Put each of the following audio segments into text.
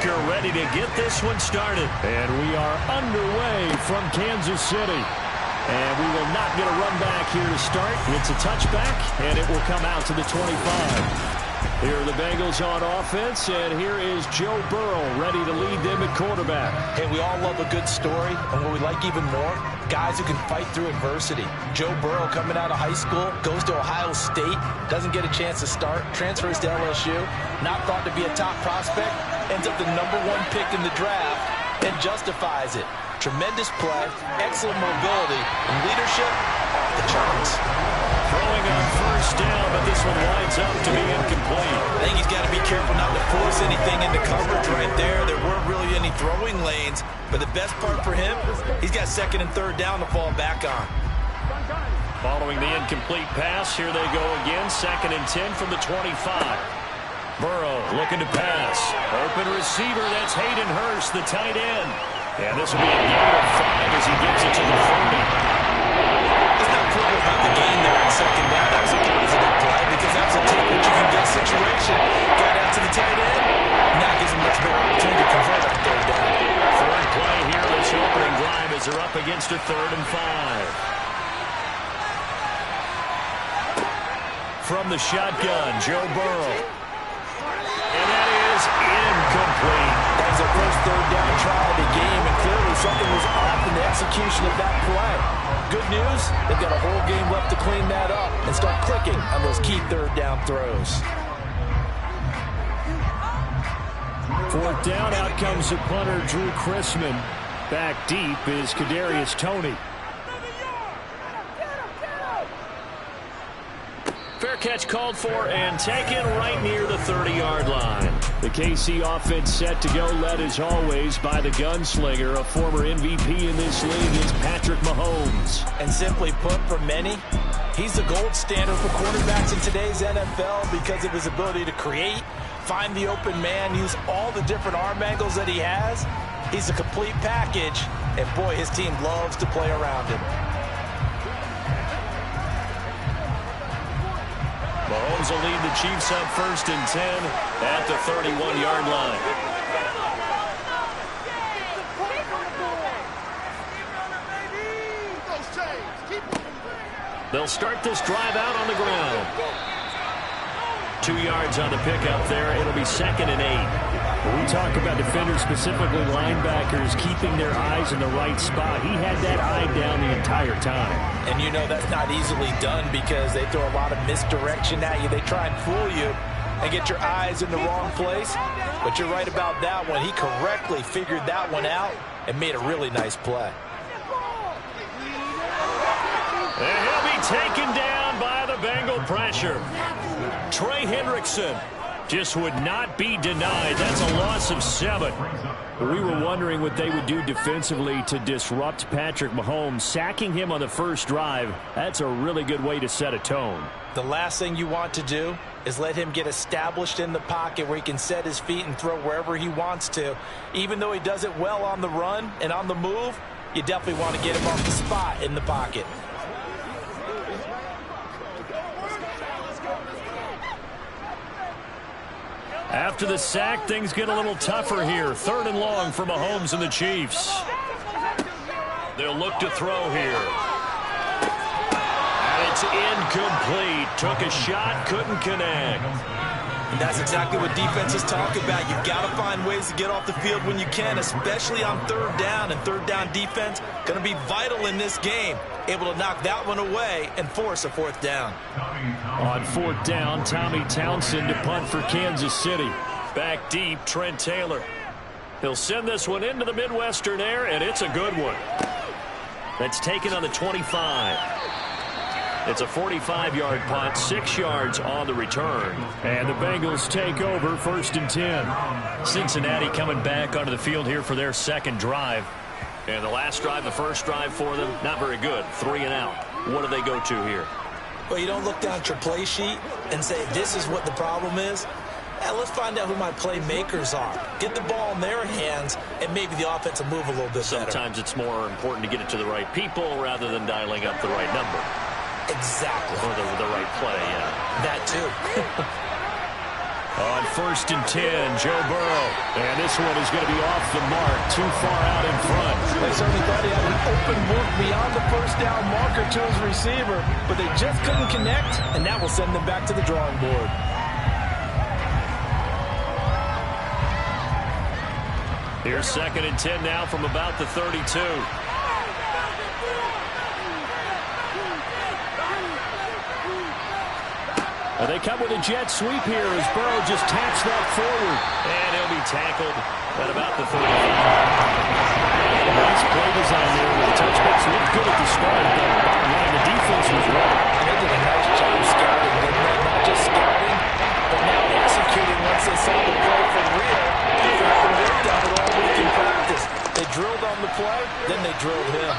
kicker ready to get this one started. And we are underway from Kansas City. And we will not get a run back here to start. It's a touchback, and it will come out to the 25. Here are the Bengals on offense, and here is Joe Burrow ready to lead them at quarterback. Hey, we all love a good story, and what we like even more, guys who can fight through adversity. Joe Burrow coming out of high school, goes to Ohio State, doesn't get a chance to start, transfers to LSU, not thought to be a top prospect, ends up the #1 pick in the draft, and justifies it. Tremendous play, excellent mobility, and leadership off the charts. Throwing on first down, but this one winds up to be incomplete. I think he's got to be careful not to force anything into coverage right there. There weren't really any throwing lanes, but the best part for him, he's got second and third down to fall back on. Following the incomplete pass, here they go again, 2nd and 10 from the 25. Burrow looking to pass. Open receiver, that's Hayden Hurst, the tight end. And this will be a gain of 5 as he gets it to the 30. Let's not quibble about the gain there in second down. That was a positive play because that was a take what you can get situation. Got out to the tight end. Now gives him much better opportunity to convert on third down. Third play here, this opening drive as they're up against a 3rd and 5. From the shotgun, Joe Burrow. And that is incomplete. That was their first third down try of the game, and clearly something was off in the execution of that play. Good news, they've got a whole game left to clean that up and start clicking on those key third down throws. 4th down, out comes the punter, Drew Chrisman. Back deep is Kadarius Toney. Fair catch called for and taken right near the 30-yard line. The KC offense set to go, led as always by the gunslinger, a former MVP in this league, is Patrick Mahomes. And simply put, for many, he's the gold standard for quarterbacks in today's NFL because of his ability to create, find the open man, use all the different arm angles that he has. He's a complete package, and boy, his team loves to play around him. Mahomes will lead the Chiefs up 1st and 10 at the 31-yard line. They'll start this drive out on the ground. 2 yards on the pickup there. It'll be 2nd and 8. When we talk about defenders, specifically linebackers, keeping their eyes in the right spot, he had that eye down the entire time. And you know that's not easily done because they throw a lot of misdirection at you. They try and fool you and get your eyes in the wrong place. But you're right about that one. He correctly figured that one out and made a really nice play. And he'll be taken down by the Bengal pressure. Trey Hendrickson just would not be denied. That's a loss of 7. We were wondering what they would do defensively to disrupt Patrick Mahomes. Sacking him on the first drive, that's a really good way to set a tone. The last thing you want to do is let him get established in the pocket where he can set his feet and throw wherever he wants to. Even though he does it well on the run and on the move, you definitely want to get him off the spot in the pocket. After the sack, things get a little tougher here. 3rd and long for Mahomes and the Chiefs. They'll look to throw here. And it's incomplete. Took a shot, couldn't connect. And that's exactly what defenses talk about. You've got to find ways to get off the field when you can, especially on 3rd down. And 3rd down defense going to be vital in this game. Able to knock that one away and force a 4th down. On 4th down, Tommy Townsend to punt for Kansas City. Back deep, Trent Taylor. He'll send this one into the Midwestern air, and it's a good one. That's taken on the 25. It's a 45-yard punt, 6 yards on the return. And the Bengals take over 1st and 10. Cincinnati coming back onto the field here for their 2nd drive. And the last drive, the first drive for them, not very good. 3 and out. What do they go to here? Well, you don't look down at your play sheet and say, this is what the problem is. Let's find out who my playmakers are. Get the ball in their hands, and maybe the offense will move a little bit better. Sometimes it's more important to get it to the right people rather than dialing up the right number. Exactly. Or the right play, yeah. That too. On 1st and 10, Joe Burrow. And this one is going to be off the mark, too far out in front. They certainly thought he had an open look beyond the first down marker to his receiver, but they just couldn't connect, and that will send them back to the drawing board. Here's 2nd and 10 now from about the 32. And they come with a jet sweep here as Burrow just taps that forward. And he'll be tackled at about the 35. Nice play design there with the touchbacks. Looked good at the start, but bottom line, the defense was ready. They did a nice job scouting, didn't they? Not just scouting, but now executing once they saw the play for real. After having worked on it all week in practice. They drilled on the play, then they drilled him.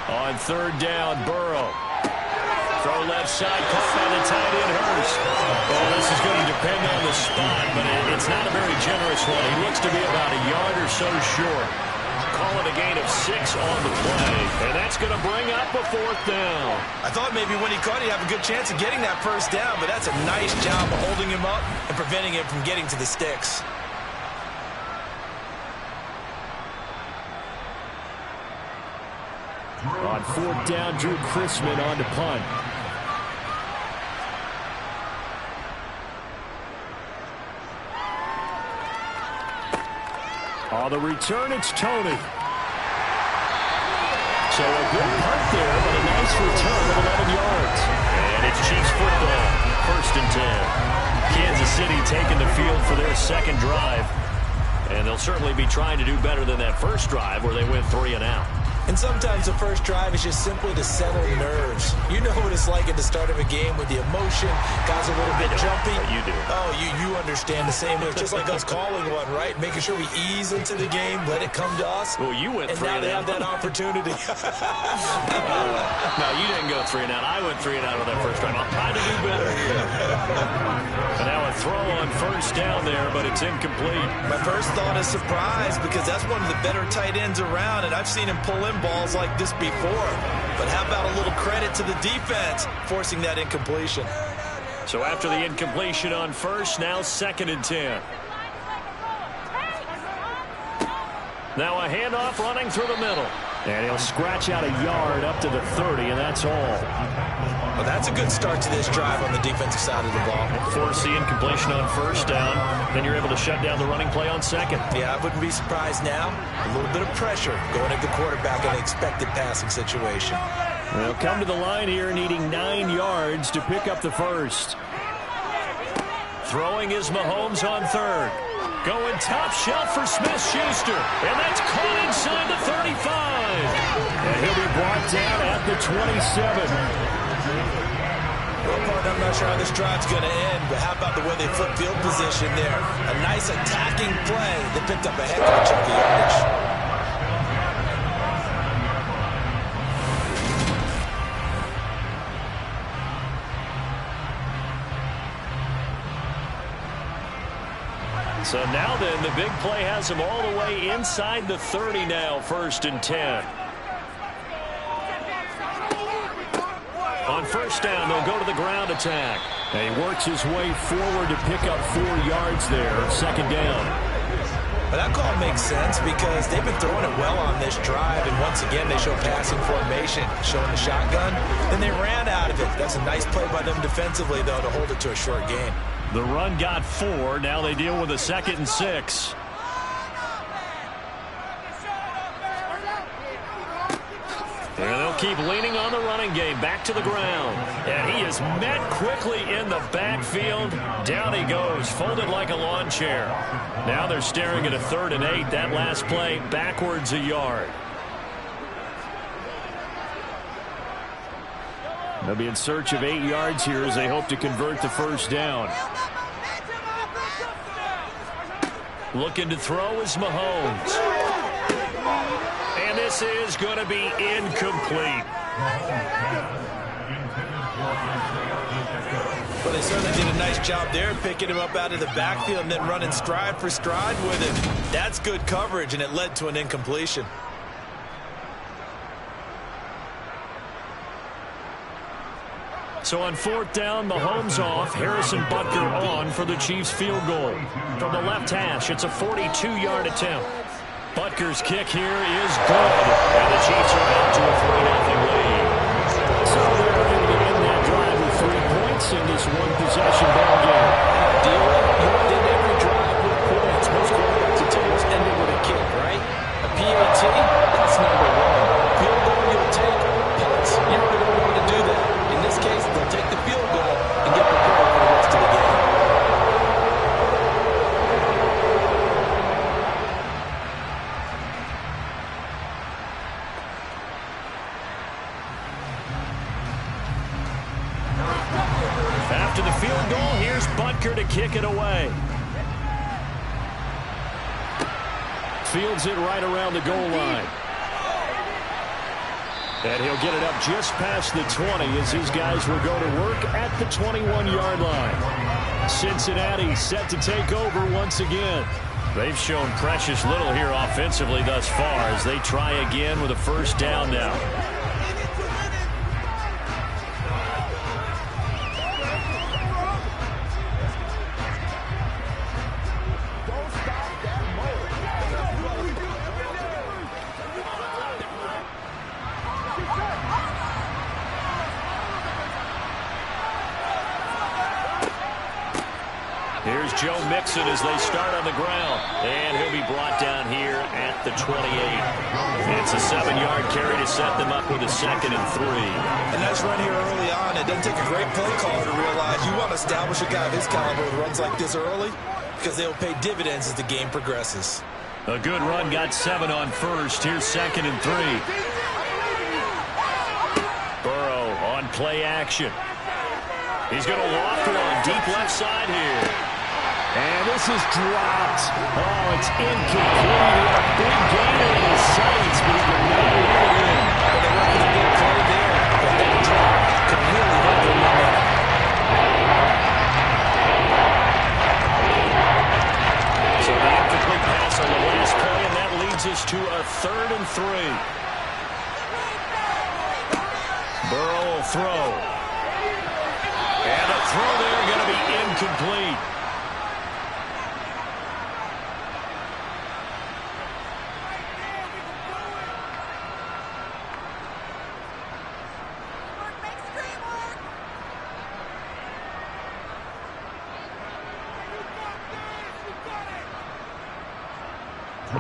On 3rd down, Burrow. Throw left side, caught by the tight end, Hurst. Well, this is going to depend on the spot, but it's not a very generous one. He looks to be about a yard or so short. Call it a gain of 6 on the play, and that's going to bring up a 4th down. I thought maybe when he caught it, he'd have a good chance of getting that 1st down, but that's a nice job of holding him up and preventing him from getting to the sticks. On 4th down, Drew Chrisman on to punt. On the return, it's Tony. So a good punt there, but a nice return of 11 yards. And it's Chiefs football, 1st and 10. Kansas City taking the field for their 2nd drive. And they'll certainly be trying to do better than that 1st drive where they went 3 and out. And sometimes the 1st drive is just simply to settle nerves. You know what it's like at the start of a game with the emotion. Guys a little bit jumpy. You do. Oh, you understand the same way. It's just like us calling one, right? Making sure we ease into the game, let it come to us. Well, you went 3 and out. And now they have that opportunity. No, you didn't go 3 and out. I went 3 and out on that 1st drive. I'm trying to do better. And now a throw on 1st down there, but it's incomplete. My first thought is surprise because that's one of the better tight ends around, and I've seen him pull in balls like this before. But how about a little credit to the defense forcing that incompletion? So after the incompletion on 1st, now 2nd and 10. Now a handoff running through the middle. And he'll scratch out a yard up to the 30, and that's all. Well, that's a good start to this drive on the defensive side of the ball. Force the incompletion on 1st down. Then you're able to shut down the running play on 2nd. Yeah, I wouldn't be surprised now. A little bit of pressure going at the quarterback in an expected passing situation. They'll come to the line here needing 9 yards to pick up the 1st. Throwing is Mahomes on 3rd. Going top shelf for Smith-Schuster. And that's caught inside the 35. And he'll be brought down at the 27. Well, partner, I'm not sure how this drive's going to end, but how about the way they flip field position there? A nice attacking play that picked up a heck of a chunk of yardage. So now then, the big play has him all the way inside the 30 now, 1st and 10. On 1st down, they'll go to the ground attack. And he works his way forward to pick up 4 yards there, 2nd down. But that call makes sense because they've been throwing it well on this drive, and once again they show passing formation, showing the shotgun. Then they ran out of it. That's a nice play by them defensively, though, to hold it to a short gain. The run got 4. Now they deal with a 2nd and 6. And they'll keep leaning on the running game. Back to the ground. And he is met quickly in the backfield. Down he goes, folded like a lawn chair. Now they're staring at a 3rd and 8. That last play backwards a yard. They'll be in search of 8 yards here as they hope to convert the 1st down. Looking to throw is Mahomes. And this is going to be incomplete. Well, they certainly did a nice job there, picking him up out of the backfield and then running stride for stride with him. That's good coverage, and it led to an incompletion. So on 4th down, Mahomes off, Harrison Butker on for the Chiefs field goal. From the left hash, it's a 42-yard attempt. Butker's kick here is good, and the Chiefs are out to a 3-0 lead. So they're able to end that drive with 3 points in this one-possession ball game. Deal with it. You would end every drive with points. Most quarterbacks would almost ended with a kick, right? A PAT, that's number 1. Field goal you'll take, punts. You really don't want to do that. In this case, they'll take the field goal and get prepared for the rest of the game. After the field goal, here's Butker to kick it away. Fields it right around the goal line. And he'll get it up just past the 20 as his guys will go to work at the 21-yard line. Cincinnati set to take over once again. They've shown precious little here offensively thus far as they try again with a first down now. Here's Joe Mixon as they start on the ground. And he'll be brought down here at the 28. It's a 7-yard carry to set them up with a 2nd and 3. A nice run here early on. It doesn't take a great play caller to realize you want to establish a guy of his caliber with runs like this early because they'll pay dividends as the game progresses. A good run, got 7 on first. Here's 2nd and 3. Burrow on play action. He's going to loft one deep left side here. And this is dropped. Oh, it's incomplete. A big gain in his sights, but he can never get it in. They went with a big play there, but that drop could really help them win. So the incomplete pass on the last play, and that leads us to a 3rd and 3. Burrow will throw. And a throw there going to be incomplete.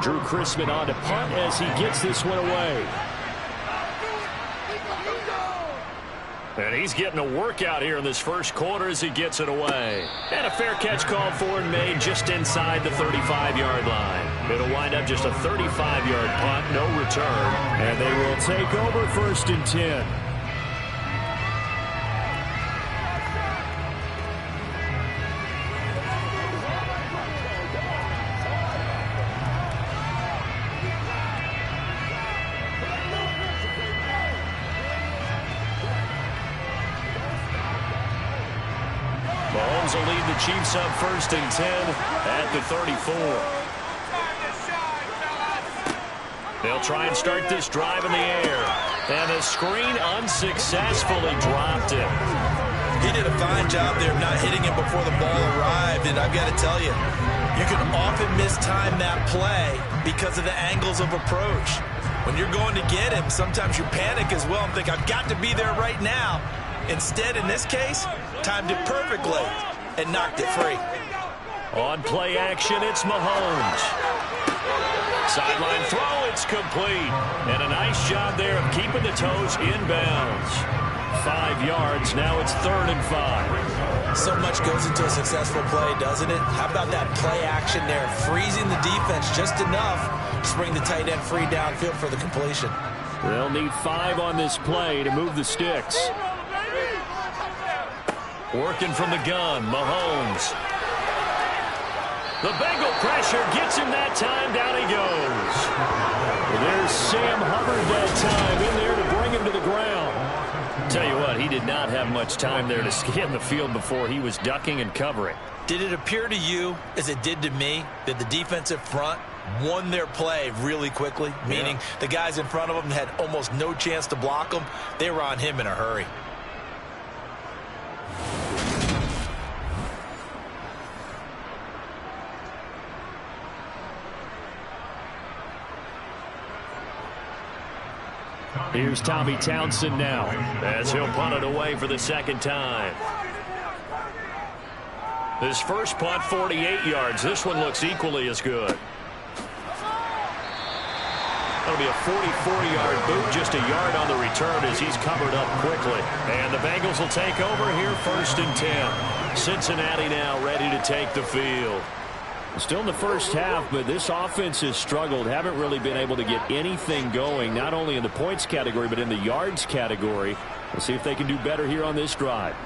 Drew Chrisman on to punt as he gets this one away. And he's getting a workout here in this first quarter as he gets it away. And a fair catch called for and made just inside the 35-yard line. It'll wind up just a 35-yard punt, no return. And they will take over 1st and 10. Mahomes will lead the Chiefs up 1st and 10 at the 34. They'll try and start this drive in the air. And the screen unsuccessfully dropped it. He did a fine job there of not hitting him before the ball arrived. And I've got to tell you, you can often mistime that play because of the angles of approach. When you're going to get him, sometimes you panic as well and think, I've got to be there right now. Instead, in this case, timed it perfectly and knocked it free. On play action, it's Mahomes. Sideline throw, it's complete. And a nice job there of keeping the toes inbounds. 5 yards, now it's 3rd and 5. So much goes into a successful play, doesn't it? How about that play action there, freezing the defense just enough to bring the tight end free downfield for the completion. They'll need 5 on this play to move the sticks. Working from the gun, Mahomes. The Bengal pressure gets him that time. Down he goes. There's Sam Hubbard that time in there to bring him to the ground. Tell you what, he did not have much time there to scan the field before he was ducking and covering. Did it appear to you, as it did to me, that the defensive front won their play really quickly? Meaning the guys in front of them had almost no chance to block them. They were on him in a hurry. Here's Tommy Townsend now as he'll punt it away for the second time. This first punt, 48 yards. This one looks equally as good. That'll be a 44-yard boot, just a yard on the return as he's covered up quickly. And the Bengals will take over here, 1st and 10. Cincinnati now ready to take the field. Still in the first half, but this offense has struggled. Haven't really been able to get anything going, not only in the points category, but in the yards category. We'll see if they can do better here on this drive.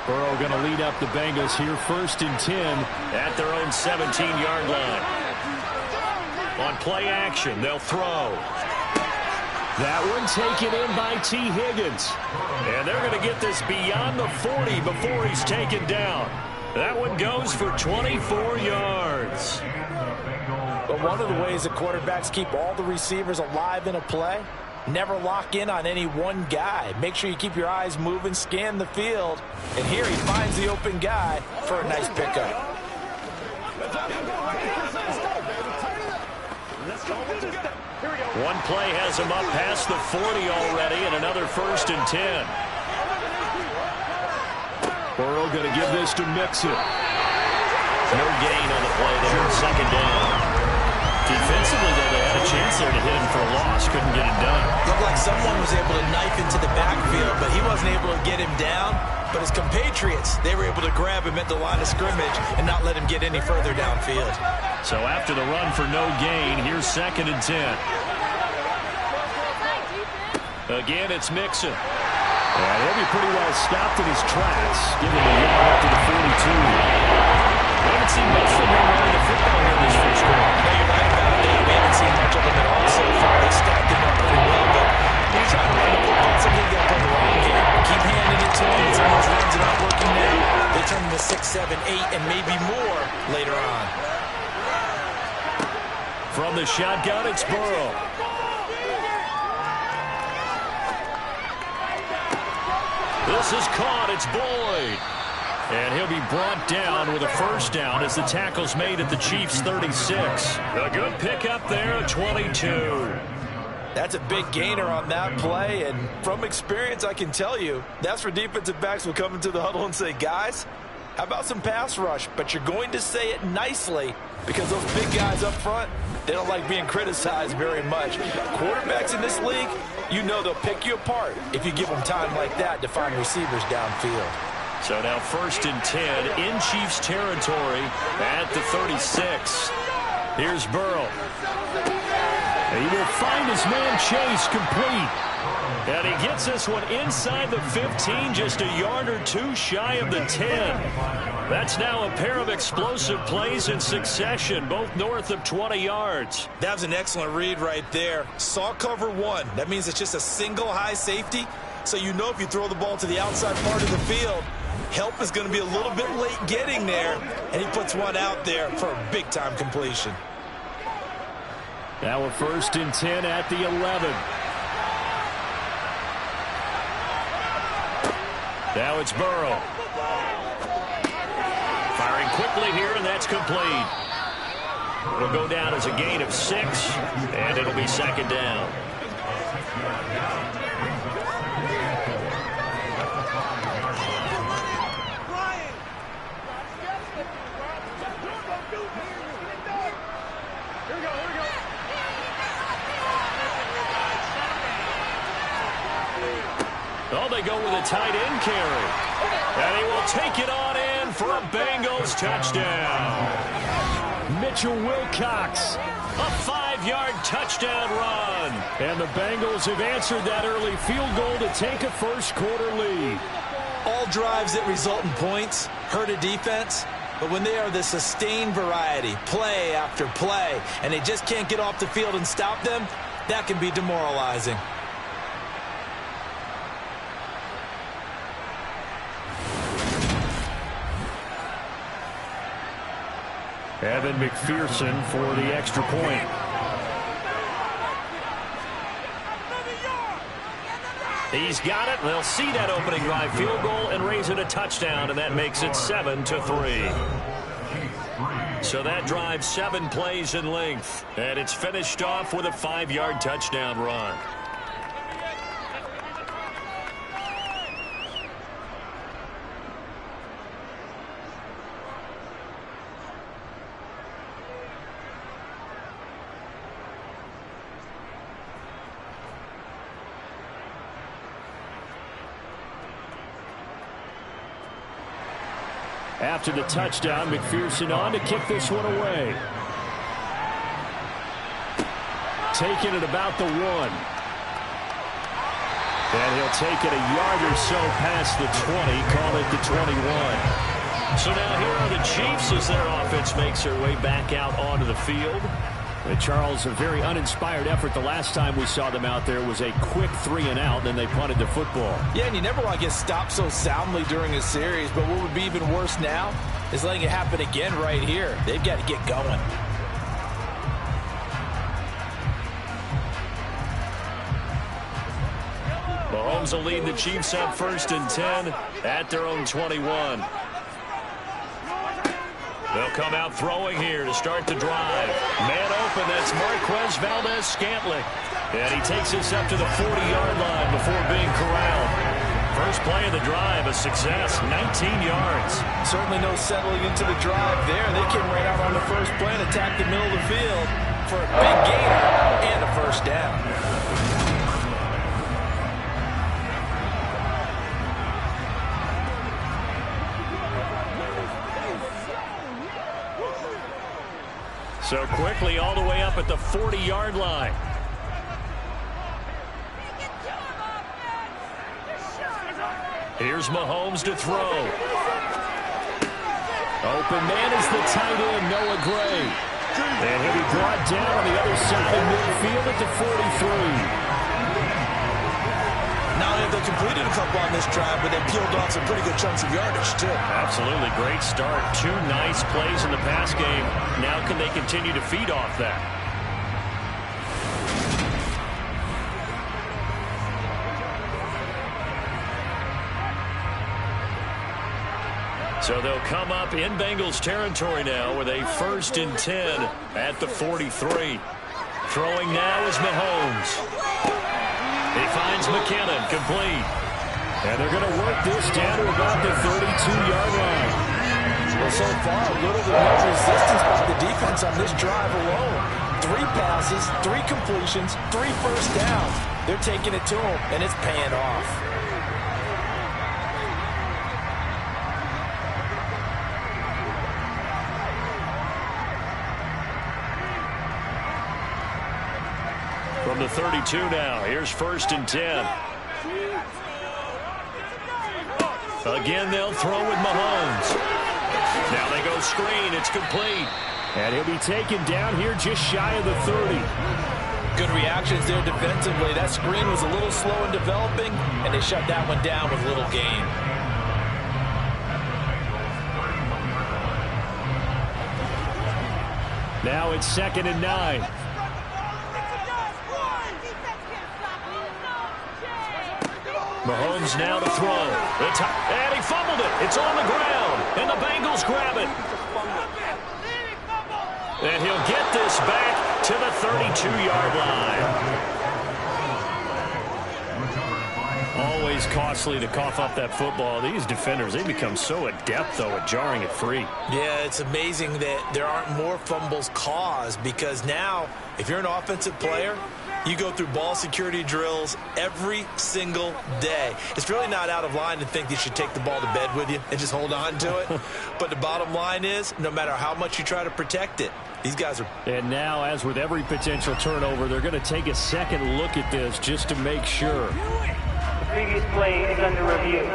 Burrow going to lead up the Bengals here, 1st and 10 at their own 17-yard line. On play action, they'll throw. That one taken in by T. Higgins. And they're going to get this beyond the 40 before he's taken down. That one goes for 24 yards. But one of the ways that quarterbacks keep all the receivers alive in a play, never lock in on any one guy. Make sure you keep your eyes moving, scan the field. And here he finds the open guy for a nice pickup. One play has him up past the 40 already, and another 1st and 10. Burrow going to give this to Mixon. No gain on the play there, 2nd down. Defensively, though, they had a chance there to hit him for a loss. Couldn't get it done. Looked like someone was able to knife into the backfield, but he wasn't able to get him down. But his compatriots, they were able to grab him at the line of scrimmage and not let him get any further downfield. So after the run for no gain, here's 2nd and 10. Again, it's Mixon. He'll be pretty well stopped in his tracks. Give him a yard up to the 42. We haven't seen much from him running the football here in this first quarter. No, you're right about that. We haven't seen much of him at all so far. They stacked him up pretty well, but he's trying to run the football. Something got put in the wrong game. Keep handing it to him. It's almost runs are not working now. They turn him to 6, 7, 8, and maybe more later on. From the shotgun, it's Burrow. This is caught. It's Boyd. And he'll be brought down with a 1st down as the tackle's made at the Chiefs' 36. A good pickup there at 22. That's a big gainer on that play, and from experience, I can tell you, that's where defensive backs will come into the huddle and say, guys, how about some pass rush? But you're going to say it nicely because those big guys up front, they don't like being criticized very much. Quarterbacks in this league, you know they'll pick you apart if you give them time like that to find receivers downfield. So now 1st and 10 in Chiefs territory at the 36. Here's Burrow. He will find his man Chase complete. And he gets this one inside the 15, just a yard or two shy of the 10. That's now a pair of explosive plays in succession, both north of 20 yards. That was an excellent read right there. Saw cover 1. That means it's just a single high safety. So you know if you throw the ball to the outside part of the field, help is going to be a little bit late getting there. And he puts one out there for a big-time completion. Now a 1st and 10 at the 11. Now it's Burrow. Firing quickly here, and that's complete. It'll go down as a gain of 6, and it'll be 2nd down. Oh, they go with a tight end carry. And he will take it on in for a Bengals touchdown. Mitchell Wilcox, a 5-yard touchdown run. And the Bengals have answered that early field goal to take a first-quarter lead. All drives that result in points hurt a defense, but when they are the sustained variety, play after play, and they just can't get off the field and stop them, that can be demoralizing. Evan McPherson for the extra point. He's got it. They'll see that opening drive field goal and raise it a touchdown, and that makes it 7-3. So that drives 7 plays in length. And it's finished off with a 5-yard touchdown run. After the touchdown, McPherson on to kick this one away. Taking it about the 1. And he'll take it a yard or so past the 20, call it the 21. So now here are the Chiefs as their offense makes their way back out onto the field. And Charles, a very uninspired effort. The last time we saw them out there was a quick 3-and-out, then they punted the football. Yeah, and you never want to get stopped so soundly during a series, but what would be even worse now is letting it happen again right here. They've got to get going. Mahomes will lead the Chiefs up 1st and 10 at their own 21. They'll come out throwing here to start the drive. Man open, that's Marquez Valdez-Scantling. And he takes this up to the 40-yard line before being corralled. First play of the drive, a success, 19 yards. Certainly no settling into the drive there. They came right out on the first play and attacked the middle of the field for a big gain and a first down. So quickly all the way up at the 40-yard line. Here's Mahomes to throw. Open man is the tight end, Noah Gray. And he'll be brought down on the other side of midfield at the 43. Not only have they completed a couple on this drive, but they peeled off some pretty good chunks of yardage, too. Absolutely great start. 2 nice plays in the pass game. Now can they continue to feed off that? So they'll come up in Bengals territory now with a 1st and 10 at the 43. Throwing now is Mahomes. He finds McKinnon, complete. And they're going to work this down to about the 32-yard line. Well, so far, a little bit of resistance by the defense on this drive alone. 3 passes, 3 completions, 3 first downs. They're taking it to him, and it's paying off. From the 32 now, here's 1st and 10. Again, they'll throw with Mahomes. Now they go screen. It's complete. And he'll be taken down here just shy of the 30. Good reactions there defensively. That screen was a little slow in developing, and they shut that one down with little gain. Now it's 2nd and 9. Mahomes now to throw. And he fumbled it. It's on the ground. And the Bengals grab it. And he'll get this back to the 32-yard line. Always costly to cough up that football. These defenders, they become so adept, though, at jarring it free. Yeah, it's amazing that there aren't more fumbles caused, because now, if you're an offensive player, you go through ball security drills every single day. It's really not out of line to think you should take the ball to bed with you and just hold on to it. But the bottom line is, no matter how much you try to protect it, these guys are... And now, as with every potential turnover, they're going to take a second look at this just to make sure. The previous play is under review.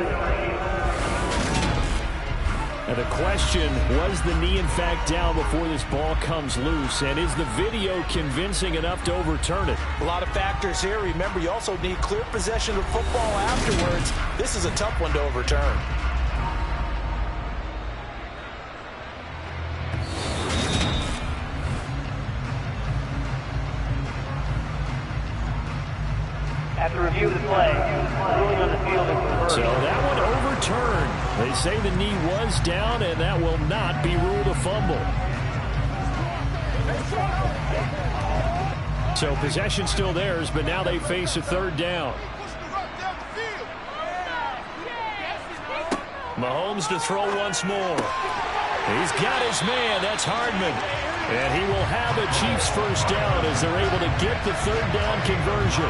And the question, was the knee in fact down before this ball comes loose? And is the video convincing enough to overturn it? A lot of factors here. Remember, you also need clear possession of football afterwards. This is a tough one to overturn. After review of the play, ruling on the field is reversed. So that one overturned. They say the knee was down, and that will not be ruled a fumble. So possession still theirs, but now they face a third down. Mahomes to throw once more. He's got his man. That's Hardman. And he will have a Chiefs first down as they're able to get the third down conversion.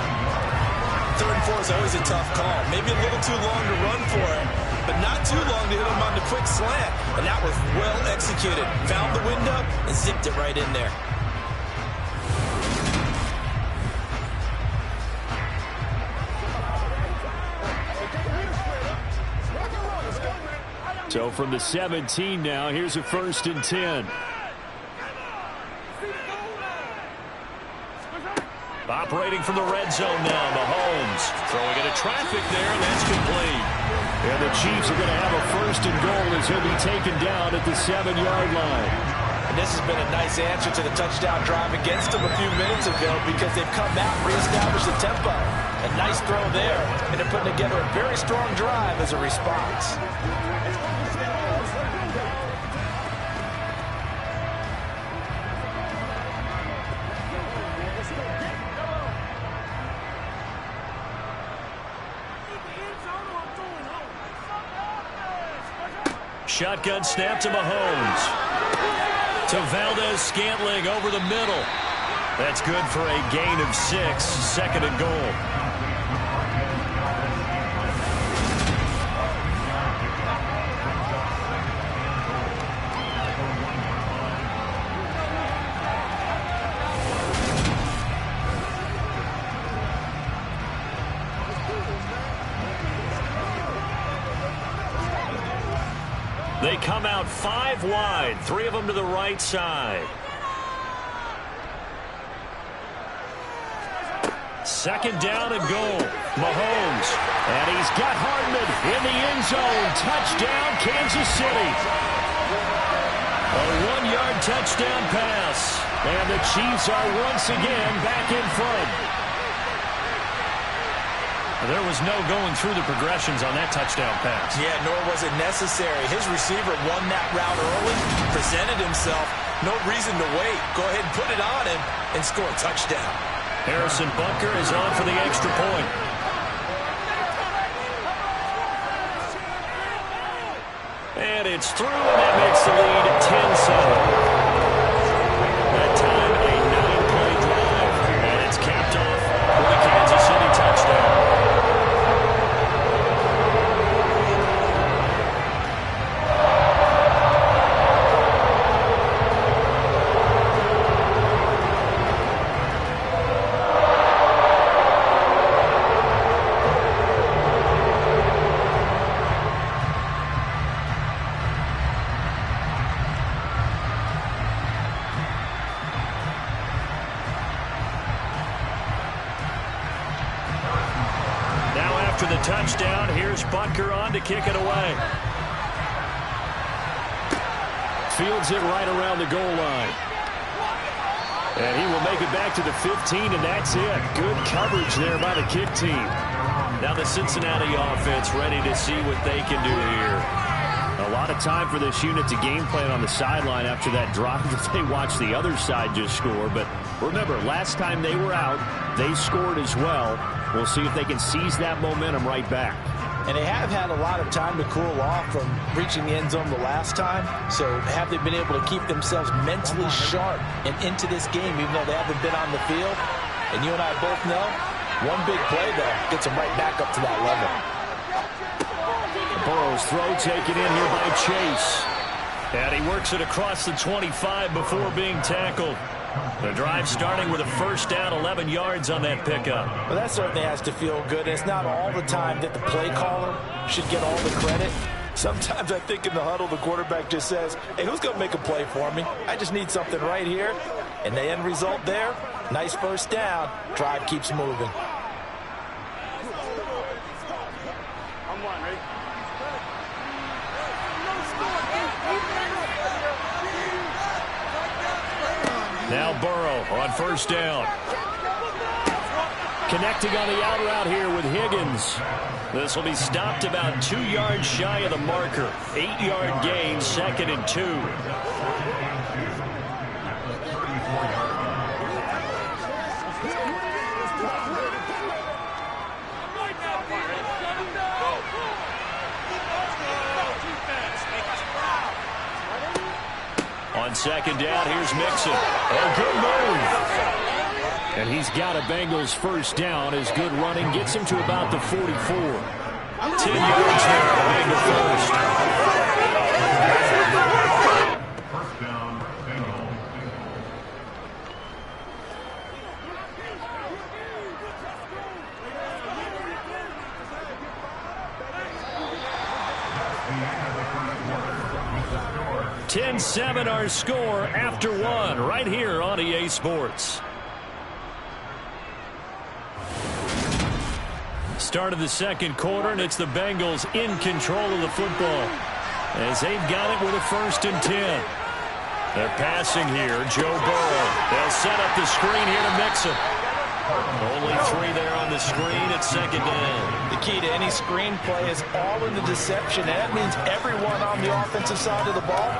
3rd and 4 is always a tough call. Maybe a little too long to run for it, but not too long to hit him on the quick slant. And that was well executed. Found the window and zipped it right in there. So from the 17 now, here's a 1st and 10. Operating from the red zone now, Mahomes. Throwing into traffic there, and that's complete. And the Chiefs are going to have a 1st and goal as he'll be taken down at the 7-yard line. And this has been a nice answer to the touchdown drive against them a few minutes ago because they've come out and reestablished the tempo. A nice throw there, and they're putting together a very strong drive as a response. Shotgun snap to Mahomes. To Valdez-Scantling over the middle. That's good for a gain of 6, 2nd and goal. They come out 5 wide, 3 of them to the right side. 2nd down and goal. Mahomes. And he's got Hardman in the end zone. Touchdown, Kansas City. A 1-yard touchdown pass. And the Chiefs are once again back in front. There was no going through the progressions on that touchdown pass. Yeah, nor was it necessary. His receiver won that route early, presented himself. No reason to wait. Go ahead and put it on him and score a touchdown. Harrison Butker is on for the extra point. And it's through, and that makes the lead 10-7. That time, a 9-play drive, and it's capped off with a Kansas City touchdown. After the touchdown, here's Butker on to kick it away. Fields it right around the goal line. And he will make it back to the 15, and that's it. Good coverage there by the kick team. Now the Cincinnati offense ready to see what they can do here. A lot of time for this unit to game plan on the sideline after that drive that they watched the other side just score. But remember, last time they were out, they scored as well. We'll see if they can seize that momentum right back. And they have had a lot of time to cool off from reaching the end zone the last time. So have they been able to keep themselves mentally sharp and into this game, even though they haven't been on the field? And you and I both know, one big play, though, gets them right back up to that level. Burrow's throw taken in here by Chase. And he works it across the 25 before being tackled. The drive starting with a first down, 11 yards on that pickup. Well, that certainly has to feel good. It's not all the time that the play caller should get all the credit. Sometimes I think in the huddle, the quarterback just says, hey, who's going to make a play for me? I just need something right here. And the end result there, nice first down. Drive keeps moving. Now Burrow on first down. Connecting on the out route here with Higgins. This will be stopped about 2 yards shy of the marker. 8-yard gain, 2nd and 2. second down. Here's Mixon. A good move. And he's got a Bengals first down. His good running gets him to about the 44. 10 yards there. Bengals first. First down, Bengals. 10-7 our score after one right here on EA Sports. Start of the second quarter, and it's the Bengals in control of the football as they've got it with a 1st and 10. They're passing here. Joe Burrow. They'll set up the screen here to Mixon. Only 3 there on the screen at second down. The key to any screen play is all in the deception. And that means everyone on the offensive side of the ball.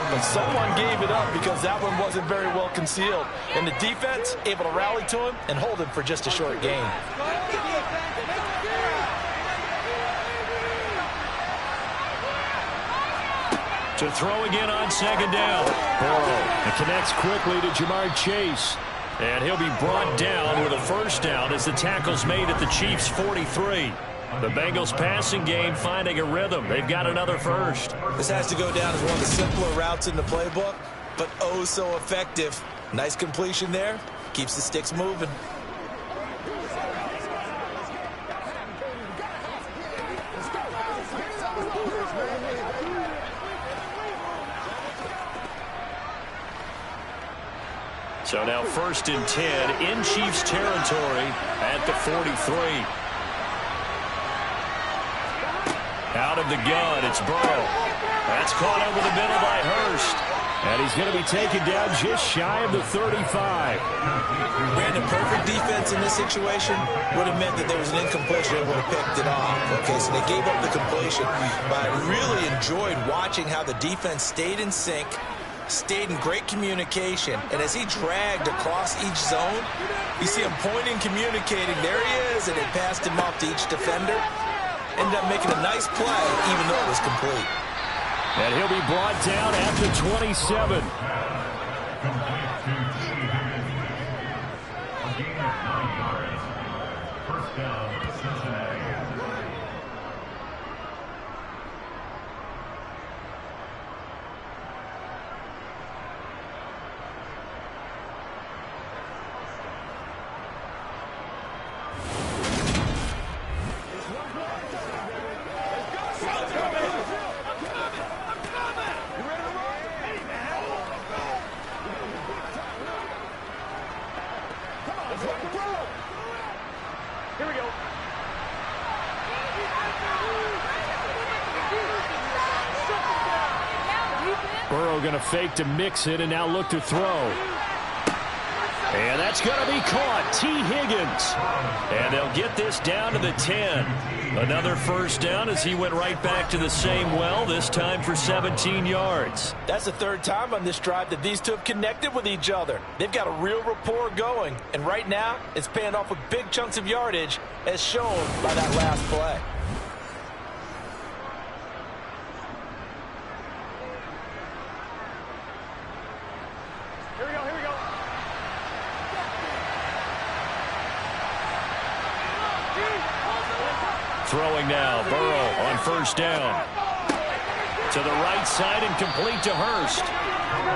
But someone gave it up because that one wasn't very well concealed. And the defense able to rally to him and hold him for just a short gain. To throw again on second down. Burrow. It connects quickly to Jamar Chase. And he'll be brought down with a first down as the tackle's made at the Chiefs' 43. The Bengals passing game finding a rhythm. They've got another first. This has to go down as one of the simpler routes in the playbook, but oh so effective. Nice completion there. Keeps the sticks moving. So now 1st and 10 in Chiefs territory at the 43. Out of the gun, it's Burrow. That's caught over the middle by Hurst. And he's going to be taken down just shy of the 35. Brandon, perfect defense in this situation would have meant that there was an incompletion and would have picked it off. Okay, so they gave up the completion. But I really enjoyed watching how the defense stayed in sync, stayed in great communication, and as he dragged across each zone, you see him pointing, communicating. There he is, and they passed him off to each defender. Ended up making a nice play, even though it was complete. And he'll be brought down at the 27. First down, Cincinnati. Burrow going to fake to mix it and now look to throw. And that's going to be caught. T. Higgins. And they'll get this down to the 10. Another first down as he went right back to the same well, this time for 17 yards. That's the 3rd time on this drive that these two have connected with each other. They've got a real rapport going. And right now, it's paying off with big chunks of yardage, as shown by that last play. Throwing now, Burrow on first down. To the right side and complete to Hurst.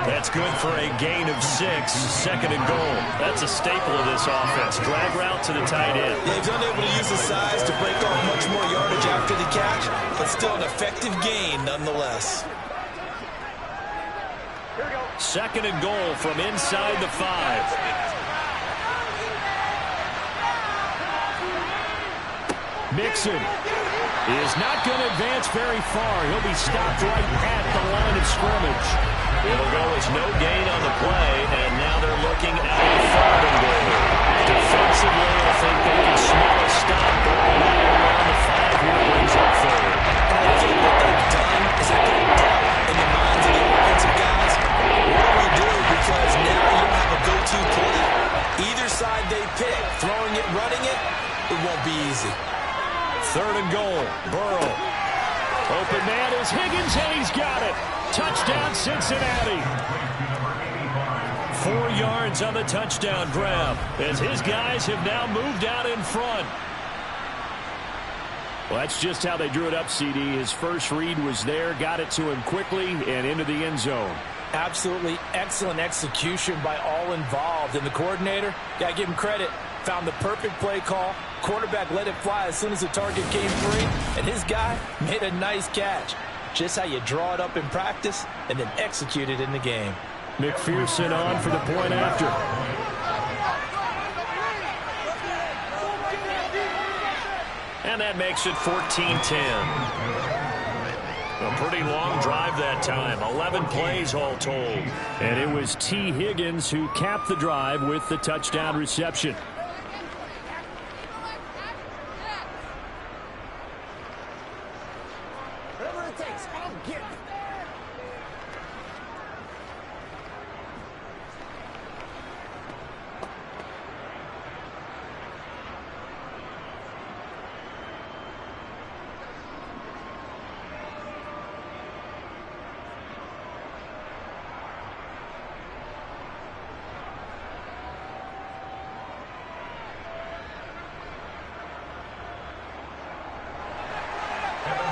That's good for a gain of 6, 2nd and goal. That's a staple of this offense. Drag route to the tight end. Yeah, he's unable to use his size to break off much more yardage after the catch, but still an effective gain nonetheless. 2nd and goal from inside the 5. Mixon is not going to advance very far. He'll be stopped right at the line of scrimmage. It'll go as no gain on the play, and now they're looking at a 3rd and goal. Defensively, I think they can smell a stop going around the 5 here. Brings up 3rd. I think what they've done is they put doubt in the minds of the offensive guys. What do we do? Because now you don't have a go-to play. Either side they pick, throwing it, running it, it won't be easy. 3rd and goal. Burrow. Open man is Higgins, and he's got it. Touchdown, Cincinnati. 4 yards on the touchdown grab as his guys have now moved out in front. Well, that's just how they drew it up, CD. His first read was there, got it to him quickly, and into the end zone. Absolutely excellent execution by all involved. And the coordinator, got to give him credit, found the perfect play call. Quarterback let it fly as soon as the target came free, and his guy made a nice catch. Just how you draw it up in practice and then execute it in the game. McPherson on for the point after. And that makes it 14-10. A pretty long drive that time. 11 plays all told. And it was T. Higgins who capped the drive with the touchdown reception. Whatever it takes, I'll get it.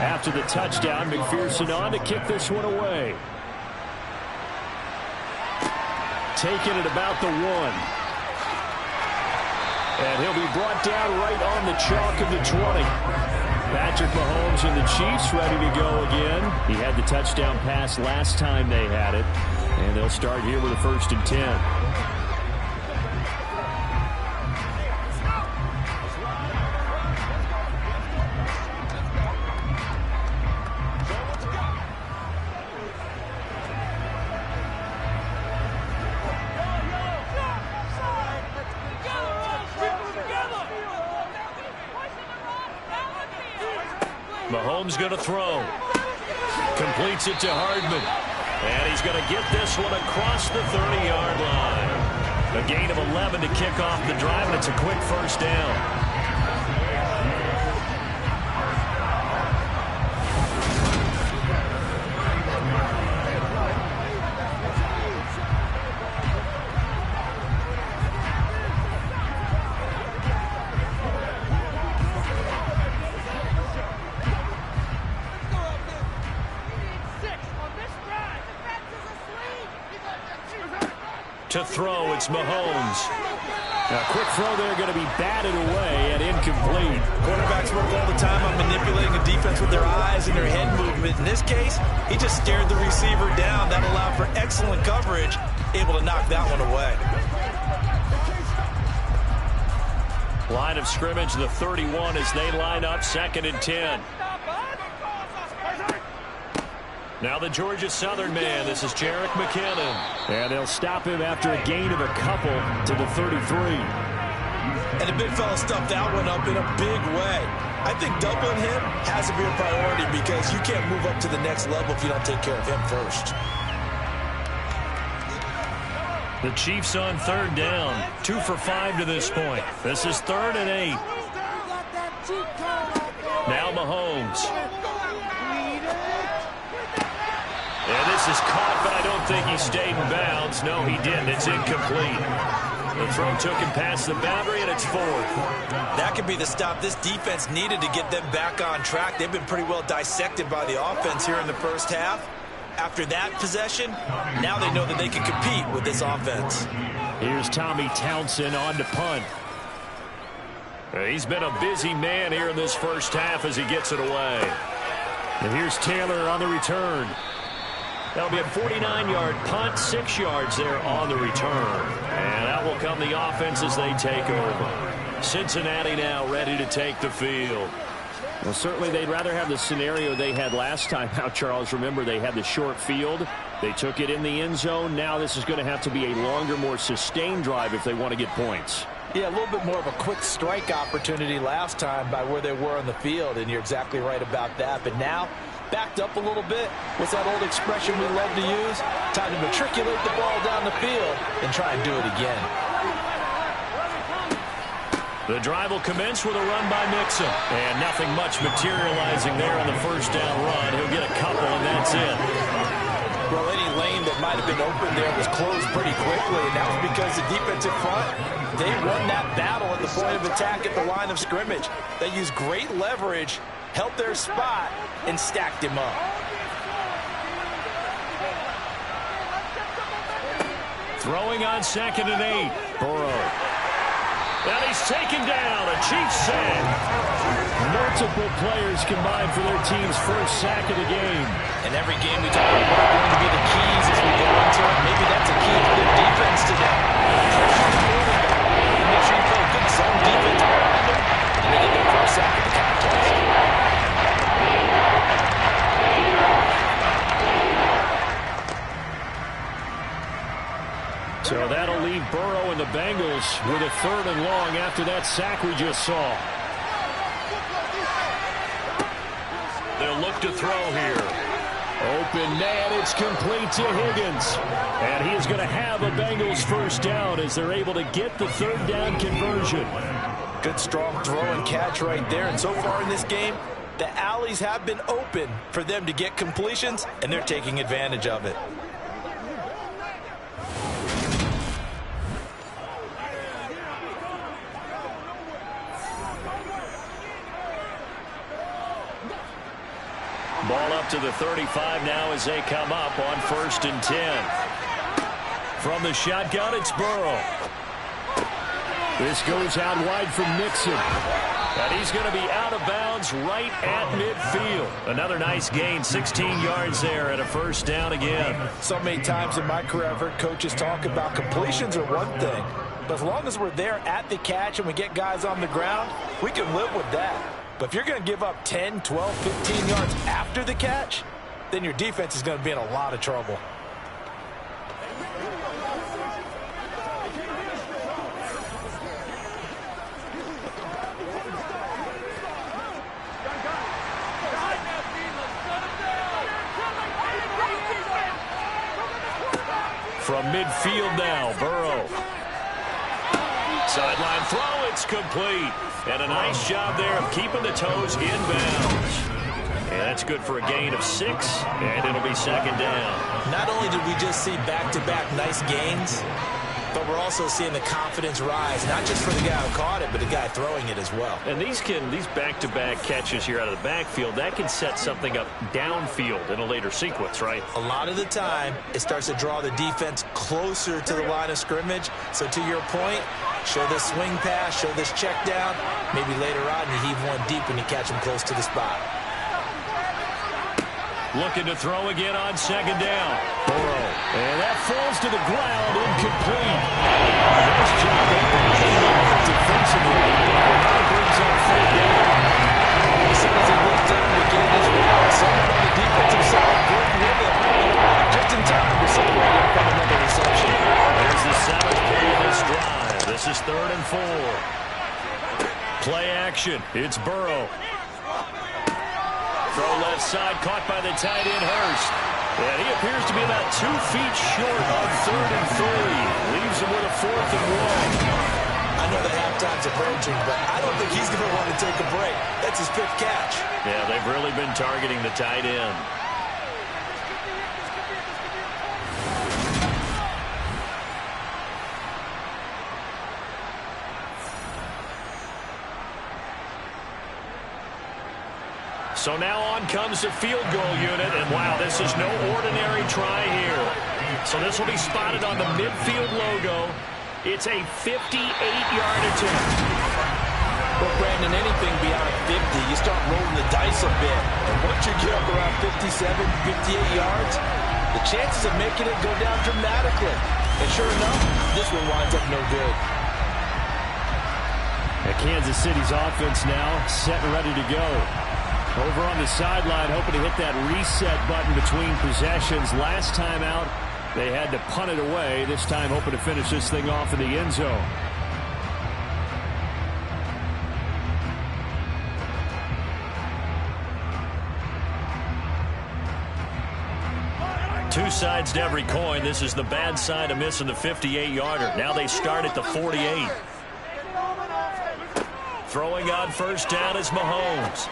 After the touchdown, McPherson on to kick this one away. Taking it about the 1. And he'll be brought down right on the chalk of the 20. Patrick Mahomes and the Chiefs ready to go again. He had the touchdown pass last time they had it. And they'll start here with a 1st and 10. Mahomes going to throw. Completes it to Hardman. And he's going to get this one across the 30-yard line. A gain of 11 to kick off the drive, and it's a quick 1st down. To throw, it's Mahomes. A quick throw there going to be batted away and incomplete. Quarterbacks work all the time on manipulating a defense with their eyes and their head movement. In this case, he just stared the receiver down. That allowed for excellent coverage, able to knock that one away. Line of scrimmage, the 31 as they line up 2nd and 10. Now the Georgia Southern man. This is Jerick McKinnon. And they'll stop him after a gain of a couple to the 33. And the big fella stuffed that one up in a big way. I think doubling him has to be a priority because you can't move up to the next level if you don't take care of him first. The Chiefs on 3rd down. 2 for 5 to this point. This is 3rd and 8. Now Mahomes. And this is caught, but I don't think he stayed in bounds. No, he didn't. It's incomplete. The throw took him past the boundary, and it's 4th. That could be the stop this defense needed to get them back on track. They've been pretty well dissected by the offense here in the first half. After that possession, now they know that they can compete with this offense. Here's Tommy Townsend on to punt. He's been a busy man here in this first half as he gets it away. And here's Taylor on the return. That'll be a 49-yard punt, 6 yards there on the return. And out will come the offense as they take over. Cincinnati now ready to take the field. Well, certainly they'd rather have the scenario they had last time out, Charles. Remember, they had the short field. They took it in the end zone. Now this is going to have to be a longer, more sustained drive if they want to get points. Yeah, a little bit more of a quick strike opportunity last time by where they were on the field, and you're exactly right about that. But now, backed up a little bit. What's that old expression we love to use? Time to matriculate the ball down the field and try and do it again. The drive will commence with a run by Mixon. And nothing much materializing there on the first down run. He'll get a couple, and that's it. Well, any lane that might have been open there was closed pretty quickly, and that was because the defensive front, they won that battle at the point of attack at the line of scrimmage. They used great leverage, held their spot, and stacked him up. Throwing on 2nd and 8. Burrow. And he's taken down. A Chiefs sack. Multiple players combined for their team's first sack of the game. And every game we talk about what are going to be the keys as we go into it. Maybe that's a key to their defense today. Make sure you play good zone defense behind them, and they get their first sack of the contest. So that'll leave Burrow and the Bengals with a 3rd and long after that sack we just saw. They'll look to throw here. Open man, it's complete to Higgins. And he is going to have a Bengals first down as they're able to get the 3rd down conversion. Good strong throw and catch right there. And so far in this game, the alleys have been open for them to get completions, and they're taking advantage of it. Ball up to the 35 now as they come up on 1st and 10. From the shotgun, it's Burrow. This goes out wide from Mixon. And he's going to be out of bounds right at midfield. Another nice gain, 16 yards there and a first down again. So many times in my career I've heard coaches talk about completions are one thing, but as long as we're there at the catch and we get guys on the ground, we can live with that. But if you're going to give up 10, 12, 15 yards after the catch, then your defense is going to be in a lot of trouble. From midfield now, Burrow. Sideline throw, it's complete. And a nice job there of keeping the toes in bounds. And that's good for a gain of 6, and it'll be 2nd down. Not only did we just see back-to-back nice gains, but we're also seeing the confidence rise, not just for the guy who caught it, but the guy throwing it as well. And these back-to-back catches here out of the backfield, that can set something up downfield in a later sequence, right? A lot of the time, it starts to draw the defense closer to the line of scrimmage. So to your point, show this swing pass, show this check down. Maybe later on you heave one deep when you catch him close to the spot. Looking to throw again on 2nd down. Burrow. And that falls to the ground, incomplete. Nice job defensively. That brings up 3rd down. As soon as he looked down to get his route, someone on the defensive side broke with him. Just in time to separate him from another reception. There's the 7th play of this drive. This is 3rd and 4. Play action. It's Burrow. Throw left side, caught by the tight end, Hurst. And he appears to be about 2 feet short on 3rd and 3. Leaves him with a 4th and 1. I know the halftime's approaching, but I don't think he's going to want to take a break. That's his 5th catch. Yeah, they've really been targeting the tight end. So now on comes the field goal unit, and wow, this is no ordinary try here. So this will be spotted on the midfield logo. It's a 58-yard attempt. Well, Brandon, anything beyond 50, you start rolling the dice a bit. And once you get up around 57, 58 yards, the chances of making it go down dramatically. And sure enough, this one winds up no good. Kansas City's offense now set and ready to go. Over on the sideline, hoping to hit that reset button between possessions. Last time out, they had to punt it away. This time, hoping to finish this thing off in the end zone. Two sides to every coin. This is the bad side of missing the 58-yarder. Now they start at the 48. Throwing on 1st down is Mahomes.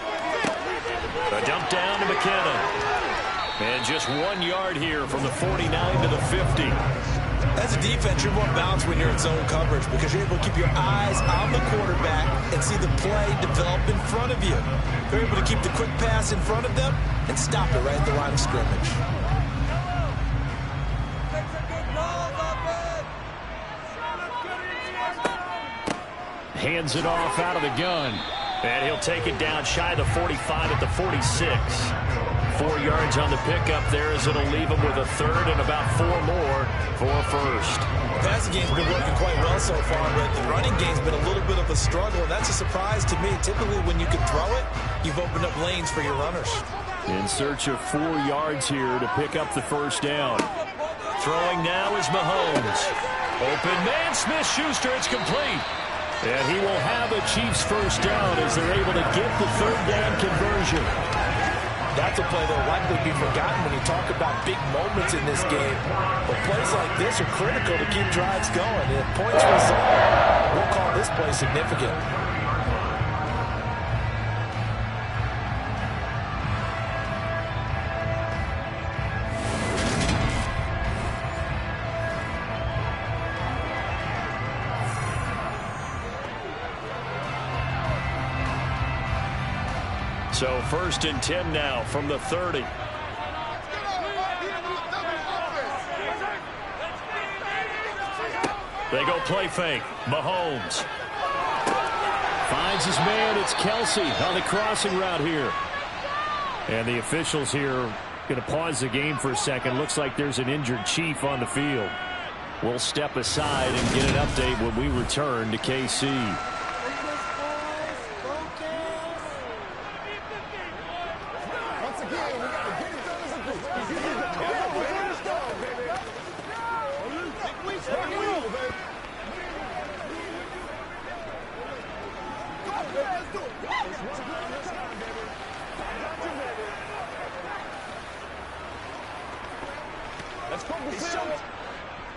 A dump down to McKinnon. And just 1 yard here from the 49 to the 50. As a defense, you're more balanced when you're in zone coverage because you're able to keep your eyes on the quarterback and see the play develop in front of you. You're able to keep the quick pass in front of them and stop it right at the line of scrimmage. Hands it off out of the gun. And he'll take it down shy of the 45 at the 46. 4 yards on the pickup there as it'll leave him with a third and about 4 more for a first. The passing game's been working quite well so far, but the running game's been a little bit of a struggle, and that's a surprise to me. Typically, when you can throw it, you've opened up lanes for your runners. In search of 4 yards here to pick up the first down. Throwing now is Mahomes. Open man, Smith-Schuster, it's complete. And he will have a Chiefs first down as they're able to get the third down conversion. That's a play that will likely be forgotten when you talk about big moments in this game. But plays like this are critical to keep drives going. And if points result, we'll call this play significant. So 1st and 10 now from the 30. They go play fake. Mahomes finds his man. It's Kelsey on the crossing route here. And the officials here going to pause the game for a second. Looks like there's an injured Chief on the field. We'll step aside and get an update when we return to KC.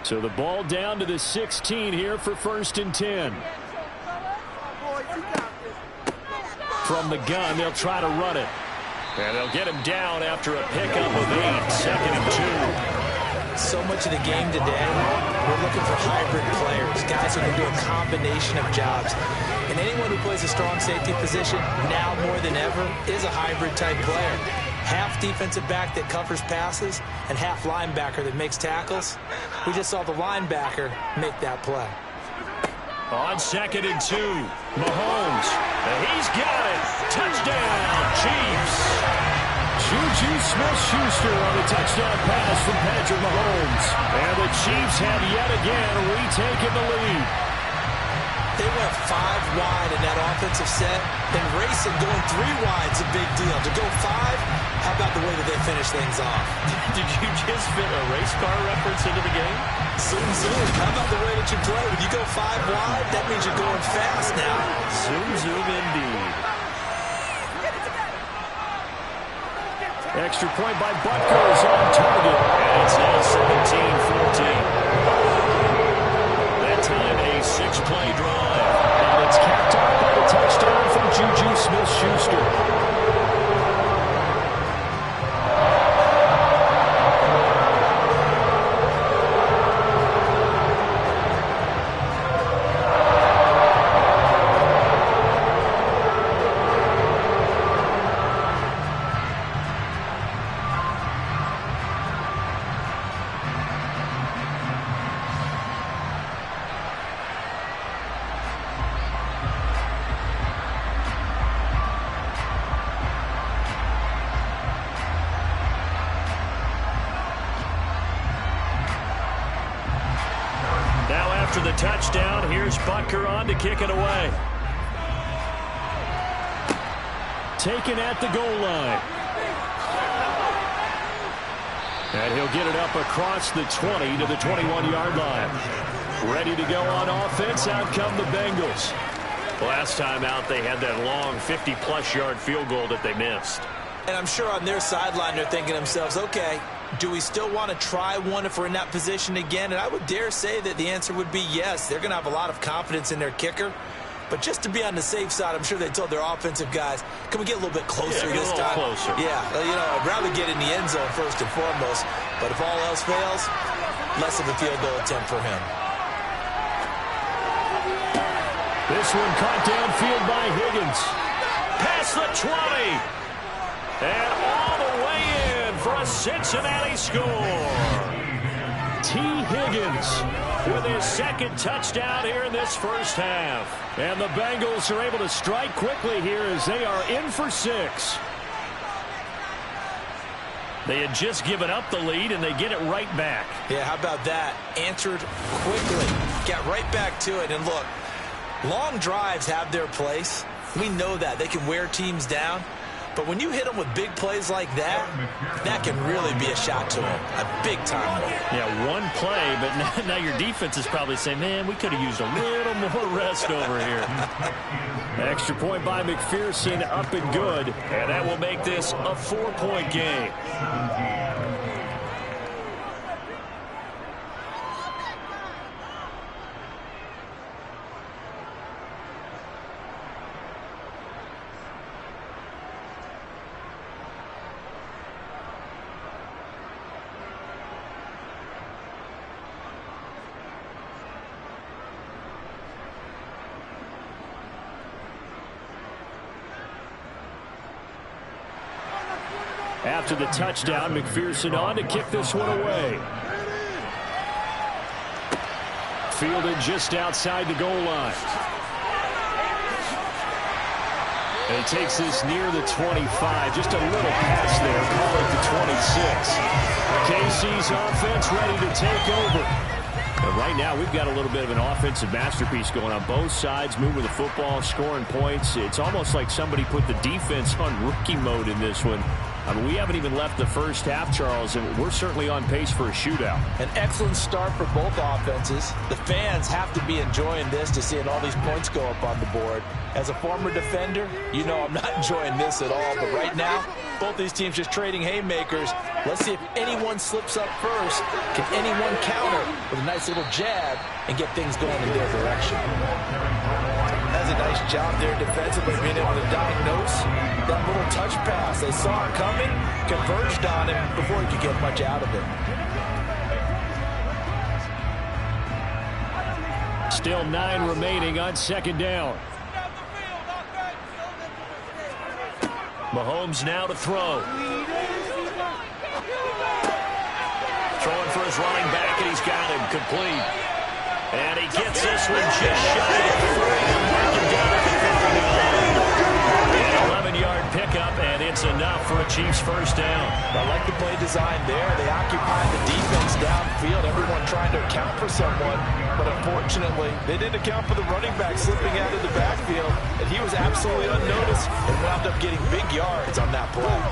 So the ball down to the 16 here for 1st and 10. From the gun, they'll try to run it. And they'll get him down after a pickup of 8, 2nd and 2. So much of the game today, we're looking for hybrid players, guys who can do a combination of jobs. And anyone who plays a strong safety position, now more than ever, is a hybrid type player. Half defensive back that covers passes and half linebacker that makes tackles. We just saw the linebacker make that play. On 2nd and 2, Mahomes. And he's got it. Touchdown, Chiefs. Juju Smith-Schuster on the touchdown pass from Patrick Mahomes. And the Chiefs have yet again retaken the lead. They went 5 wide in that offensive set, and racing going 3 wide is a big deal. To go 5, how about the way that they finish things off? Did you just fit a race car reference into the game? Zoom, zoom. How about the way that you play? When you go 5 wide, that means you're going fast now. Zoom, zoom indeed. Extra point by Butker is on target. And it's now 17-14. That time a 6-play drive. And it's capped off by the touchdown from Juju Smith-Schuster. After the touchdown, here's Butker on to kick it away. Taken at the goal line. And he'll get it up across the 20 to the 21-yard line. Ready to go on offense. Out come the Bengals. Last time out, they had that long 50-plus yard field goal that they missed. And I'm sure on their sideline they're thinking to themselves, okay, do we still want to try one if we're in that position again? And I would dare say that the answer would be yes. They're going to have a lot of confidence in their kicker. But just to be on the safe side, I'm sure they told their offensive guys, can we get a little bit closer get this a little time? closer. Yeah, I'd rather get in the end zone first and foremost. But if all else fails, less of a field goal attempt for him. This one caught downfield by Higgins. Past the 20. And all the way in for a Cincinnati score. T. Higgins with his second touchdown here in this first half. And the Bengals are able to strike quickly here as they are in for 6. They had just given up the lead, and they get it right back. Yeah, how about that? Answered quickly. Got right back to it. And look, long drives have their place. We know that. They can wear teams down. But when you hit them with big plays like that, that can really be a shot to them. A big-time one. Yeah, one play, but now your defense is probably saying, man, we could have used a little more rest over here. Extra point by McPherson, up and good. And that will make this a 4-point game. After the touchdown, McPherson on to kick this one away. Fielded just outside the goal line. And he takes this near the 25. Just a little pass there. Call it the 26. KC's offense ready to take over. And right now, we've got a little bit of an offensive masterpiece going on both sides, moving the football, scoring points. It's almost like somebody put the defense on rookie mode in this one. I mean, we haven't even left the first half, Charles, and we're certainly on pace for a shootout. An excellent start for both offenses. The fans have to be enjoying this to seeing all these points go up on the board. As a former defender, you know I'm not enjoying this at all. But right now, both these teams just trading haymakers. Let's see if anyone slips up first. Can anyone counter with a nice little jab and get things going in their direction? That's a nice job there defensively, being able to diagnose that little touch pass. They saw it coming, converged on him before he could get much out of it. Still 9 remaining on second down. Mahomes now to throw. Throwing for his running back, and he's got him complete. And he gets this one just shy of 3. Marking down at the 39. An 11-yard pickup, and it's enough for a Chiefs first down. I like the play design there. They occupy the defense downfield, everyone trying to account for someone. But unfortunately, they didn't account for the running back slipping out of the backfield, and he was absolutely unnoticed and wound up getting big yards on that play.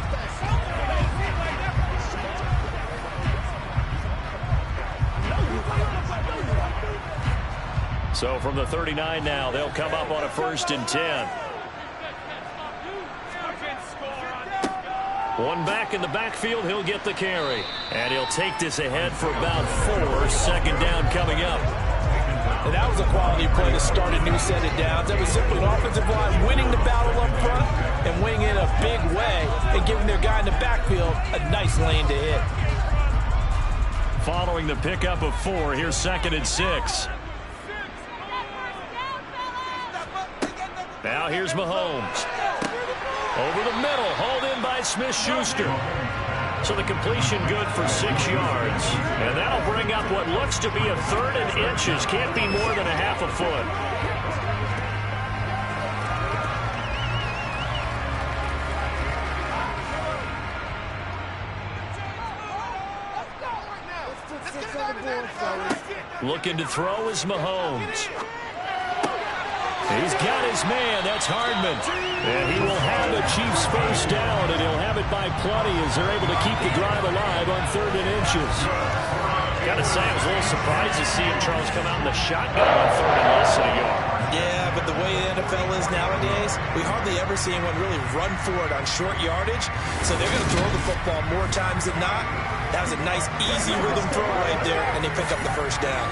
So from the 39 now, they'll come up on a 1st and 10. One back in the backfield, he'll get the carry. And he'll take this ahead for about 4. Second down coming up. And that was a quality play to start a new set of downs. That was simply an offensive line winning the battle up front and winning it a big way and giving their guy in the backfield a nice lane to hit. Following the pickup of 4, here's 2nd and 6. Now here's Mahomes. Over the middle, hauled in by Smith-Schuster. So the completion good for 6 yards. And that'll bring up what looks to be a 3rd and inches. Can't be more than a half a foot. Looking to throw is Mahomes. He's got his man. That's Hardman. And he will have a Chiefs first down, and he'll have it by plenty as they're able to keep the drive alive on 3rd and inches. Got to say, I was a little surprised to see him, Charles, come out in the shotgun on 3rd and less than a yard. Yeah, but the way the NFL is nowadays, we hardly ever see anyone really run for it on short yardage. So they're going to throw the football more times than not. That was a nice, easy rhythm throw right there, and they pick up the first down.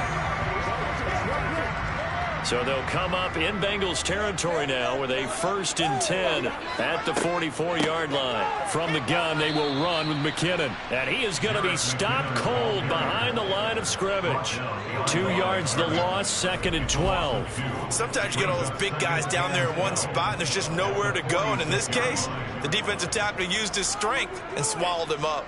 So they'll come up in Bengals territory now with a 1st and 10 at the 44-yard line. From the gun, they will run with McKinnon. And he is going to be stopped cold behind the line of scrimmage. 2 yards the loss, 2nd and 12. Sometimes you get all those big guys down there in one spot, and there's just nowhere to go. And in this case, the defensive tackle used his strength and swallowed him up.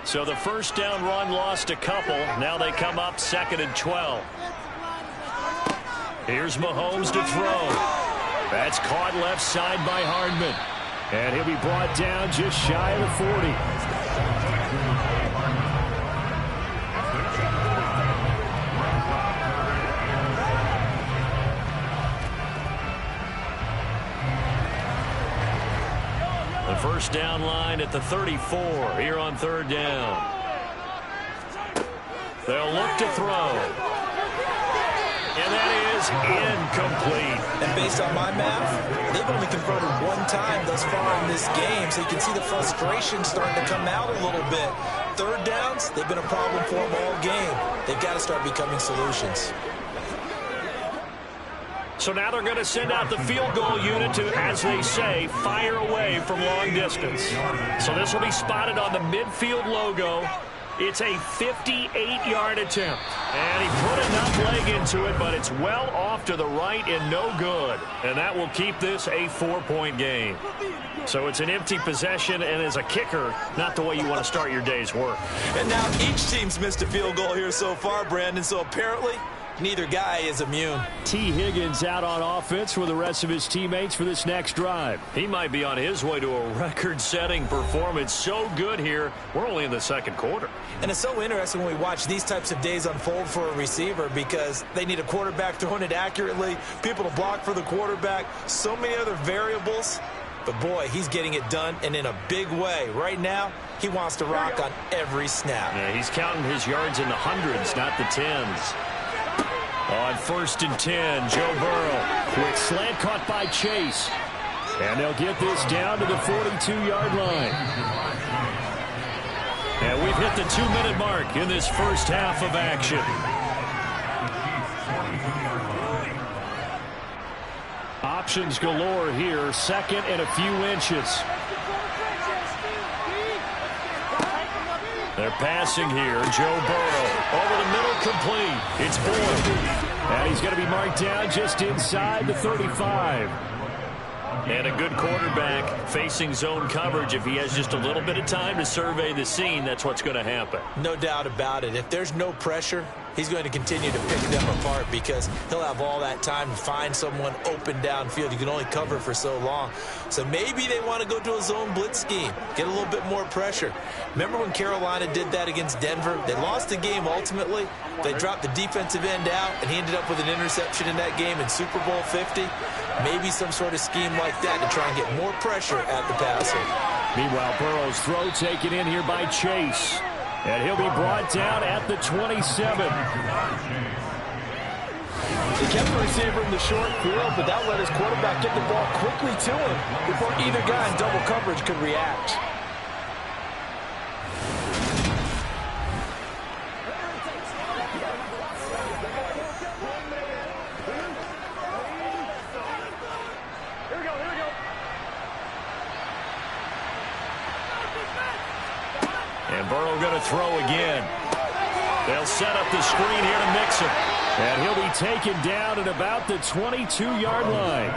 So the first down run lost a couple. Now they come up 2nd and 12. Here's Mahomes to throw. That's caught left side by Hardman. And he'll be brought down just shy of the 40. The first down line at the 34 here on 3rd down. They'll look to throw. And that is incomplete. And based on my math, they've only converted 1 time thus far in this game, so you can see the frustration starting to come out a little bit. 3rd downs, they've been a problem for them all game. They've got to start becoming solutions. So now they're going to send out the field goal unit to, as they say, fire away from long distance. So this will be spotted on the midfield logo. It's a 58-yard attempt. And he put enough leg into it, but it's well off to the right and no good. And that will keep this a 4-point game. So it's an empty possession, and as a kicker, not the way you want to start your day's work. And now each team's missed a field goal here so far, Brandon, so apparently neither guy is immune. T. Higgins out on offense with the rest of his teammates for this next drive. He might be on his way to a record-setting performance. So good here. We're only in the 2nd quarter. And it's so interesting when we watch these types of days unfold for a receiver because they need a quarterback throwing it accurately, people to block for the quarterback, so many other variables. But, boy, he's getting it done and in a big way. Right now, he wants to rock on every snap. Yeah, he's counting his yards in the hundreds, not the tens. On 1st and 10, Joe Burrow. Quick slant caught by Chase. And they'll get this down to the 42-yard line. And we've hit the 2-minute mark in this first half of action. Options galore here. 2nd and a few inches. They're passing here. Joe Burrow over the middle, complete. It's Boyd. And he's going to be marked down just inside the 35. And a good quarterback facing zone coverage. If he has just a little bit of time to survey the scene, that's what's going to happen. No doubt about it. If there's no pressure, he's going to continue to pick them apart because he'll have all that time to find someone open downfield. You can only cover for so long. So maybe they want to go to a zone blitz scheme, get a little bit more pressure. Remember when Carolina did that against Denver? They lost the game ultimately. They dropped the defensive end out, and he ended up with an interception in that game in Super Bowl 50. Maybe some sort of scheme like that to try and get more pressure at the passer. Meanwhile, Burrow's throw taken in here by Chase. And he'll be brought down at the 27. He kept the receiver in the short field, but that let his quarterback get the ball quickly to him before either guy in double coverage could react. And Burrow going to throw again. They'll set up the screen here to mix him. And he'll be taken down at about the 22-yard line.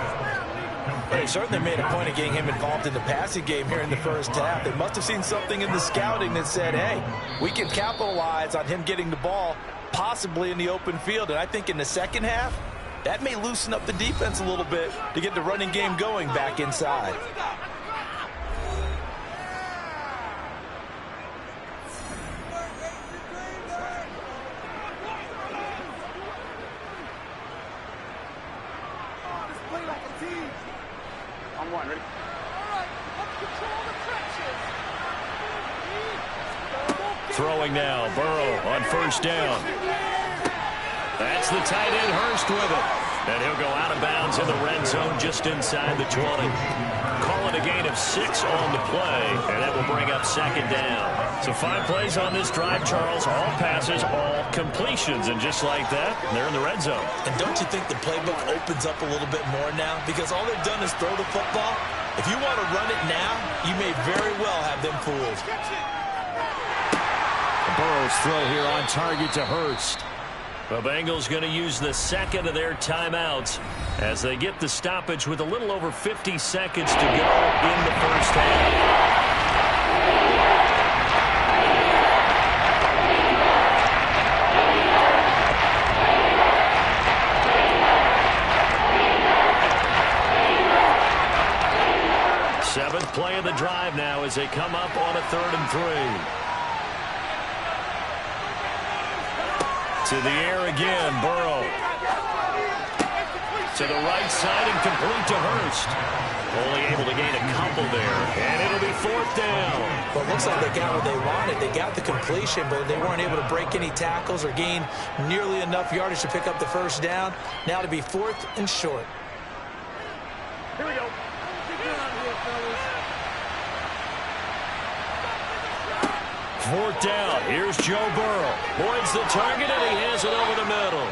They certainly made a point of getting him involved in the passing game here in the first half. They must have seen something in the scouting that said, hey, we can capitalize on him getting the ball possibly in the open field. And I think in the second half, that may loosen up the defense a little bit to get the running game going back inside. Throwing now, Burrow on first down. That's the tight end, Hurst, with it. And he'll go out of bounds in the red zone just inside the 20. Calling a gain of 6 on the play, and that will bring up second down. So 5 plays on this drive, Charles. All passes, all completions. And just like that, they're in the red zone. And don't you think the playbook opens up a little bit more now? Because all they've done is throw the football. If you want to run it now, you may very well have them fooled. Burrow's throw here on target to Hurst. The Bengals going to use the second of their timeouts as they get the stoppage with a little over 50 seconds to go in the first half. Seventh play of the drive now as they come up on a 3rd and 3. To the air again, Burrow. To the right side and complete to Hurst. Only able to gain a couple there, and it'll be 4th down. Well, it looks like they got what they wanted. They got the completion, but they weren't able to break any tackles or gain nearly enough yardage to pick up the first down. Now to be 4th and short. Here we go. Fourth down. Here's Joe Burrow. Boyd's the target, and he has it over the middle.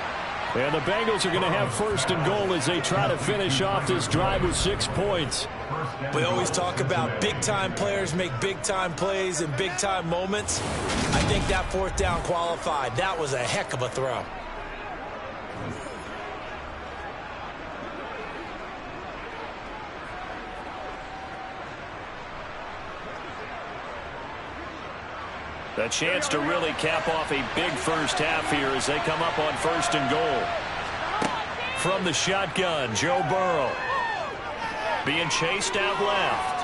And the Bengals are going to have 1st and goal as they try to finish off this drive with 6 points. We always talk about big-time players make big-time plays in big-time moments. I think that 4th down qualified. That was a heck of a throw. A chance to really cap off a big first half here as they come up on 1st and goal. From the shotgun, Joe Burrow. Being chased out left.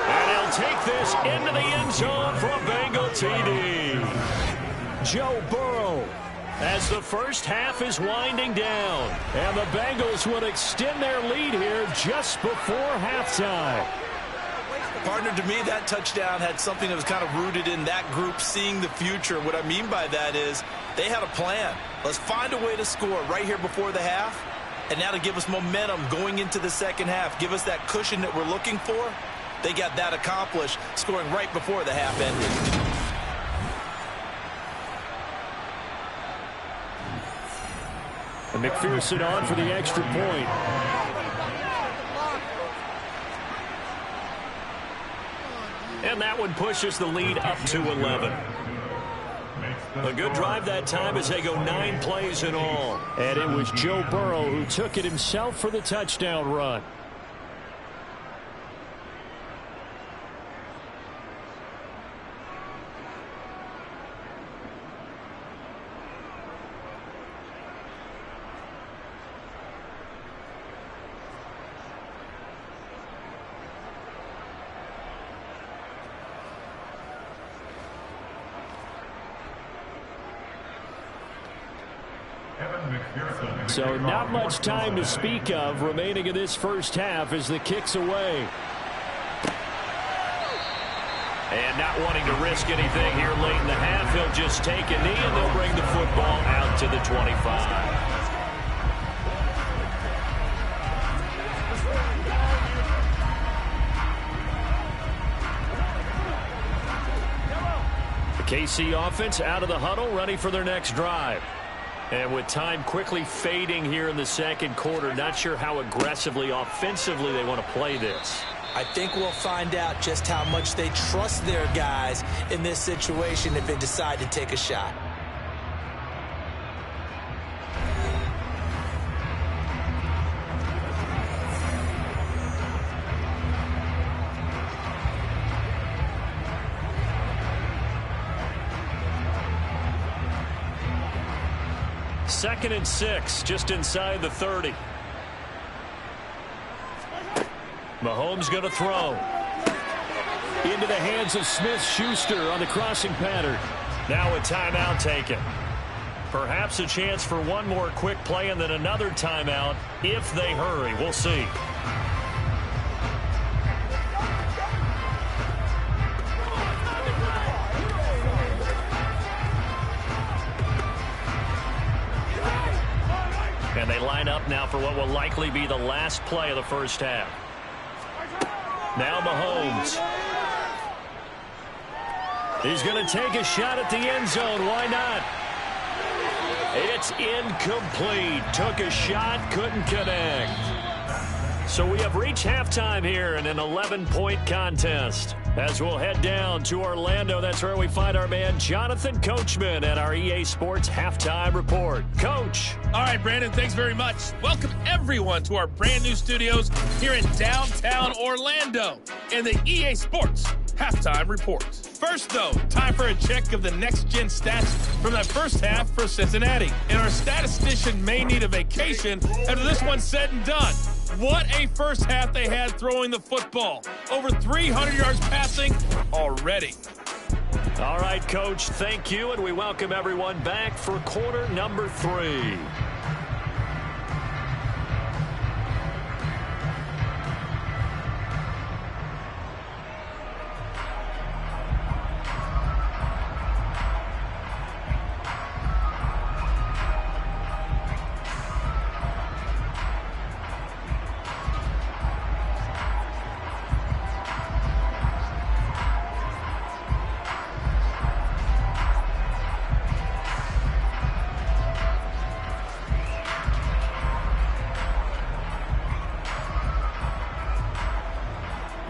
And he'll take this into the end zone for a Bengal TD. Joe Burrow as the first half is winding down. And the Bengals will extend their lead here just before halftime. Partner, to me, that touchdown had something that was kind of rooted in that group seeing the future. What I mean by that is they had a plan. Let's find a way to score right here before the half. And now to give us momentum going into the second half, give us that cushion that we're looking for. They got that accomplished, scoring right before the half ended. And McPherson on for the extra point. And that one pushes the lead up to 11. A good drive that time as they go 9 plays in all. And it was Joe Burrow who took it himself for the touchdown run. So not much time to speak of remaining in this first half as the kick's away. And not wanting to risk anything here late in the half, he'll just take a knee and they'll bring the football out to the 25. The KC offense out of the huddle, ready for their next drive. And with time quickly fading here in the second quarter, not sure how aggressively, offensively they want to play this. I think we'll find out just how much they trust their guys in this situation if they decide to take a shot. Second and 6, just inside the 30. Mahomes going to throw. Into the hands of Smith-Schuster on the crossing pattern. Now a timeout taken. Perhaps a chance for one more quick play and then another timeout if they hurry. We'll see. And they line up now for what will likely be the last play of the first half. Now Mahomes. He's going to take a shot at the end zone. Why not? It's incomplete. Took a shot, couldn't connect. So we have reached halftime here in an 11-point contest. As we'll head down to Orlando, that's where we find our man Jonathan Coachman at our EA Sports Halftime Report. Coach. All right, Brandon, thanks very much. Welcome, everyone, to our brand new studios here in downtown Orlando in the EA Sports Halftime Report. First, though, time for a check of the next-gen stats from that first half for Cincinnati. And our statistician may need a vacation after this one's said and done. What a first half they had throwing the football. Over 300 yards passing already. All right, Coach, thank you, and we welcome everyone back for quarter number 3.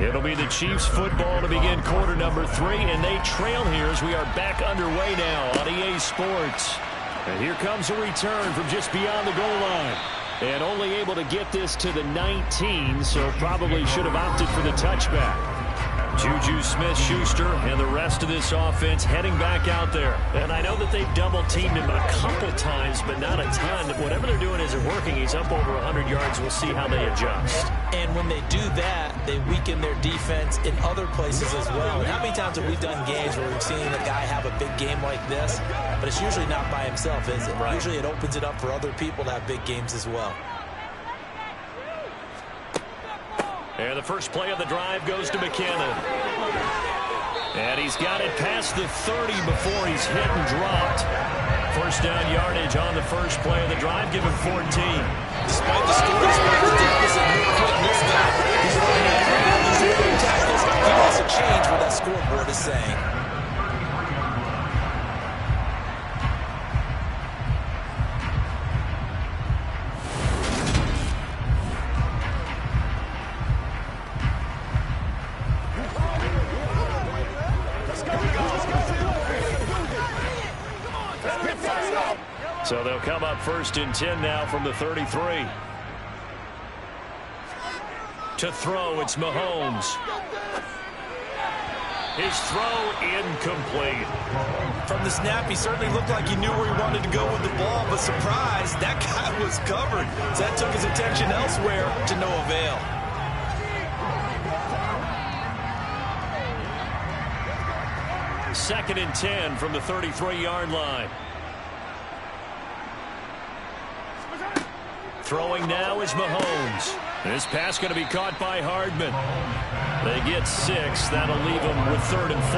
It'll be the Chiefs football to begin quarter number 3, and they trail here as we are back underway now on EA Sports. And here comes a return from just beyond the goal line. And only able to get this to the 19, so probably should have opted for the touchback. Juju Smith-Schuster and the rest of this offense heading back out there. And I know that they've double-teamed him a couple times, but not a ton. Whatever they're doing isn't working. He's up over 100 yards. We'll see how they adjust. And when they do that, they weaken their defense in other places as well. And how many times have we done games where we've seen a guy have a big game like this, but it's usually not by himself, is it? Right. Usually it opens it up for other people to have big games as well. And the first play of the drive goes to McKinnon. And he's got it past the 30 before he's hit and dropped. First down yardage on the first play of the drive, give him 14. Despite the score, despite the deficit, more quick this guy. He's running out. He's running tackles. He wants to change what that scoreboard is saying. So they'll come up 1st and 10 now from the 33. To throw, it's Mahomes. His throw incomplete. From the snap, he certainly looked like he knew where he wanted to go with the ball, but surprise, that guy was covered. So that took his attention elsewhere to no avail. Second and 10 from the 33-yard line. Throwing now is Mahomes. This pass going to be caught by Hardman. They get 6. That'll leave them with 3rd and 4.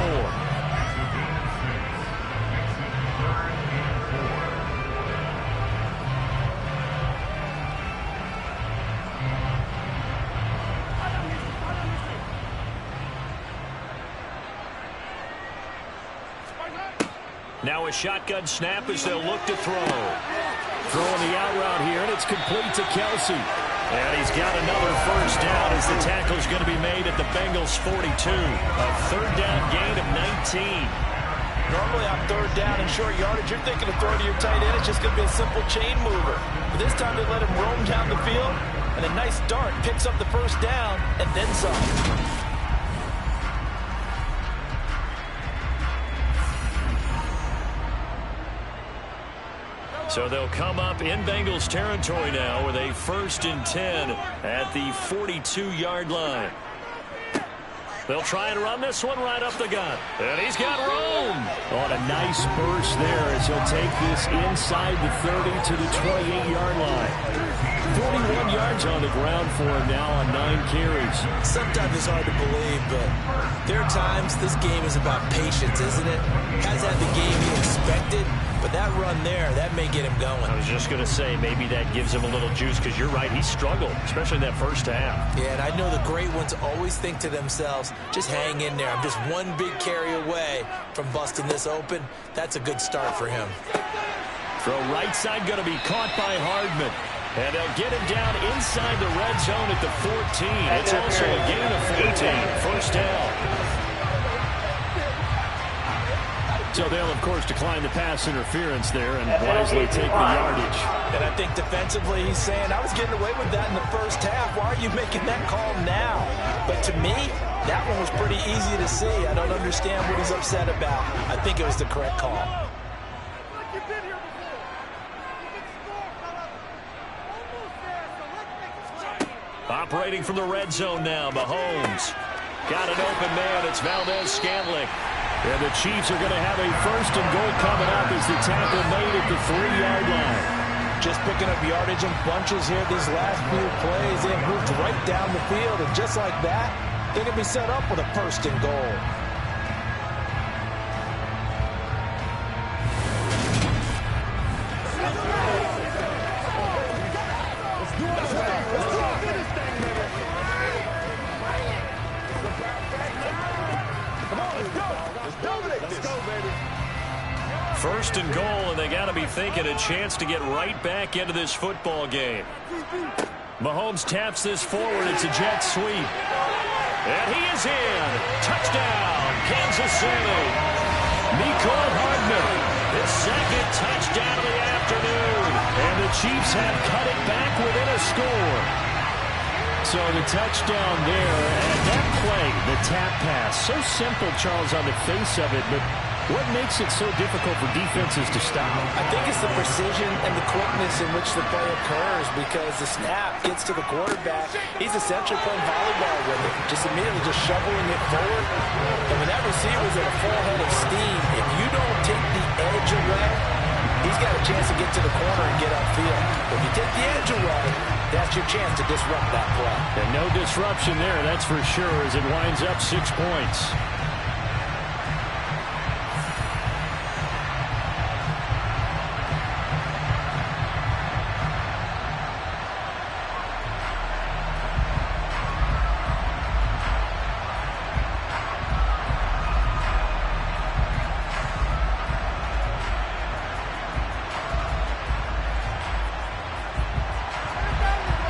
Now a shotgun snap as they'll look to throw. Throwing the out route here, and it's complete to Kelsey. And he's got another first down as the tackle's going to be made at the Bengals' 42. A 3rd down gain of 19. Normally on 3rd down and short yardage, you're thinking of throwing to your tight end. It's just going to be a simple chain mover. But this time they let him roam down the field, and a nice dart picks up the first down and then some. So they'll come up in Bengals territory now with a 1st and 10 at the 42-yard line. They'll try and run this one right up the gut. And he's got room. On a nice burst there as he'll take this inside the 30 to the 28-yard line. 41 yards on the ground for him now on 9 carries. Sometimes it's hard to believe, but there are times this game is about patience, isn't it? Has had the game he expected, But that run there, that may get him going. I was just going to say, maybe that gives him a little juice, because you're right, he struggled, especially in that first half. Yeah, and I know the great ones always think to themselves, just hang in there. I'm just one big carry away from busting this open. That's a good start for him. Throw right side going to be caught by Hardman. And they'll get him down inside the red zone at the 14. It's also a gain of 14. First down. So they'll, of course, decline the pass interference there and wisely take the yardage. And I think defensively he's saying, I was getting away with that in the first half. Why are you making that call now? But to me, that one was pretty easy to see. I don't understand what he's upset about. I think it was the correct call. Operating from the red zone now, Mahomes. Got an open man, it's Valdez-Scantling. And the Chiefs are going to have a first and goal coming up as the tackle made at the 3-yard line. Just picking up yardage in bunches here these last few plays. They have moved right down the field, and just like that, they can be set up with a first and goal. First and goal, and they got to be thinking a chance to get right back into this football game. Mahomes taps this forward. It's a jet sweep. And he is in. Touchdown, Kansas City. Mecole Hardman, his second touchdown of the afternoon. And the Chiefs have cut it back within a score. So the touchdown there, and that play, the tap pass, so simple, Charles, on the face of it, but what makes it so difficult for defenses to stop? I think it's the precision and the quickness in which the play occurs, because the snap gets to the quarterback. He's essentially playing volleyball with it, just immediately just shoveling it forward. And when that receiver's at a full head of steam, if you don't take the edge away, he's got a chance to get to the corner and get upfield. If you take the edge away, that's your chance to disrupt that play. And no disruption there, that's for sure, as it winds up 6 points.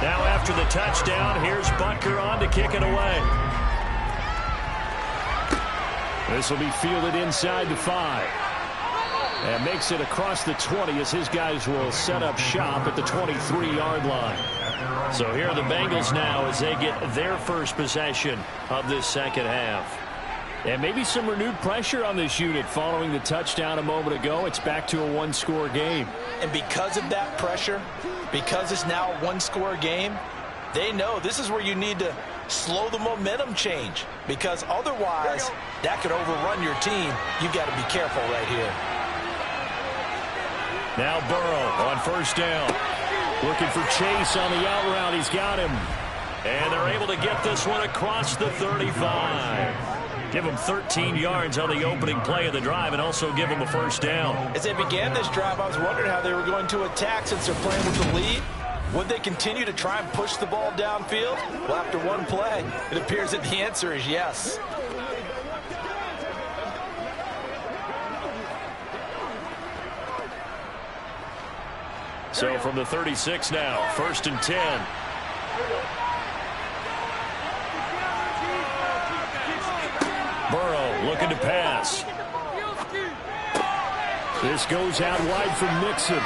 Now after the touchdown, here's Butker on to kick it away. This will be fielded inside the 5. And makes it across the 20 as his guys will set up shop at the 23-yard line. So here are the Bengals now as they get their first possession of this second half. And maybe some renewed pressure on this unit following the touchdown a moment ago. It's back to a one-score game. And because of that pressure, because it's now a one-score game, they know this is where you need to slow the momentum change, because otherwise that could overrun your team. You've got to be careful right here. Now Burrow on first down. Looking for Chase on the out route. He's got him. And they're able to get this one across the 35. Give them 13 yards on the opening play of the drive and also give them a first down. As they began this drive, I was wondering how they were going to attack since they're playing with the lead. Would they continue to try and push the ball downfield? Well, after one play, it appears that the answer is yes. So from the 36 now, first and 10. Burrow looking to pass. This goes out wide from Mixon.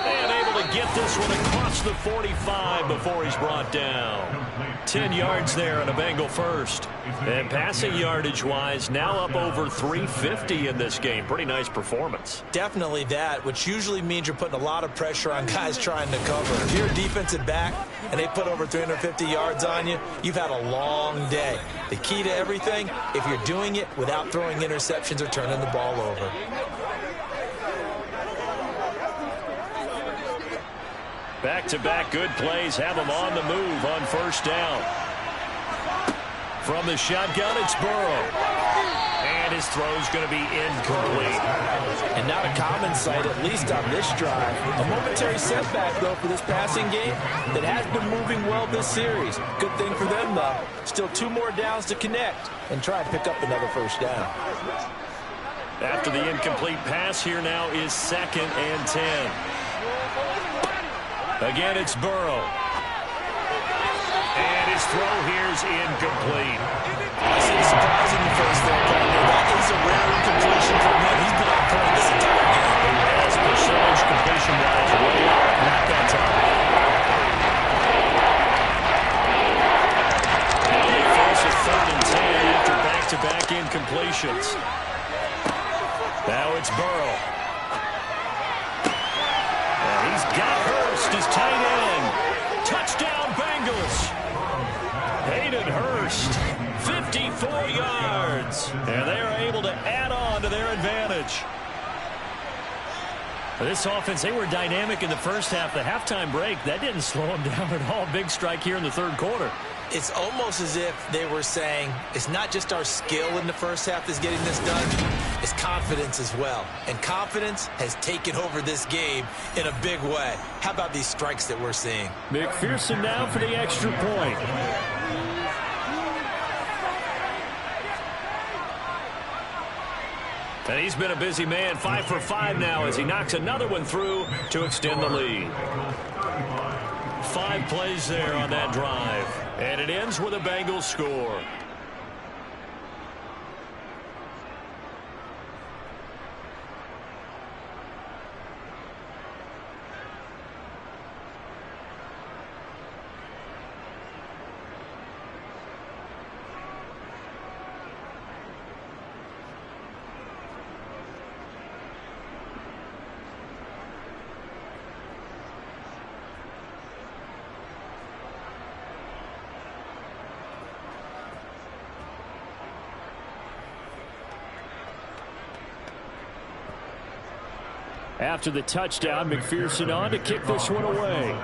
And able to get this one across the 45 before he's brought down. 10 yards there and a Bengal first. And passing yardage-wise, now up over 350 in this game. Pretty nice performance. Definitely that, which usually means you're putting a lot of pressure on guys trying to cover. If you're a defensive back and they put over 350 yards on you, you've had a long day. The key to everything, if you're doing it without throwing interceptions or turning the ball over. Back-to-back good plays have them on the move on first down. From the shotgun, it's Burrow. And And his throw's going to be incomplete. And not a common sight, at least on this drive. A momentary setback, though, for this passing game that has been moving well this series. Good thing for them, though. Still 2 more downs to connect and try and pick up another first down. After the incomplete pass, here now is 2nd and 10. Again, it's Burrow. And his throw here is incomplete. I see a surprising first there, partner. That is a rare incompletion from him. He's been on point this entire game. As percentage completion-wise, way up. Not that time. Now they face a 3rd and 10 after back-to-back incompletions. Now it's Burrow. And he's got Hurst as tight end. Touchdown, Bengals. Hayden Hurst, 54 yards. And they're able to add on to their advantage. This offense, they were dynamic in the first half. The halftime break, that didn't slow them down at all. Big strike here in the 3rd quarter. It's almost as if they were saying, it's not just our skill in the first half that's getting this done, it's confidence as well. And confidence has taken over this game in a big way. How about these strikes that we're seeing? McPherson now for the extra point. And he's been a busy man, 5 for 5 now as he knocks another one through to extend the lead. 5 plays there on that drive. And it ends with a Bengals score. After the touchdown, McPherson on to kick this one away.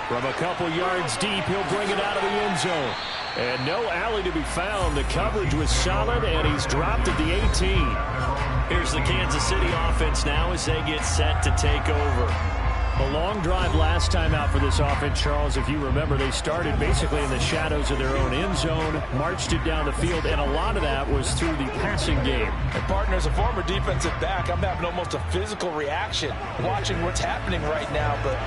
From a couple yards deep, he'll bring it out of the end zone. And no alley to be found. The coverage was solid, and he's dropped at the 18. Here's the Kansas City offense now as they get set to take over. A long drive last time out for this offense, Charles. If you remember, they started basically in the shadows of their own end zone, marched it down the field, and a lot of that was through the passing game. And partner, as a former defensive back, I'm having almost a physical reaction watching what's happening right now. But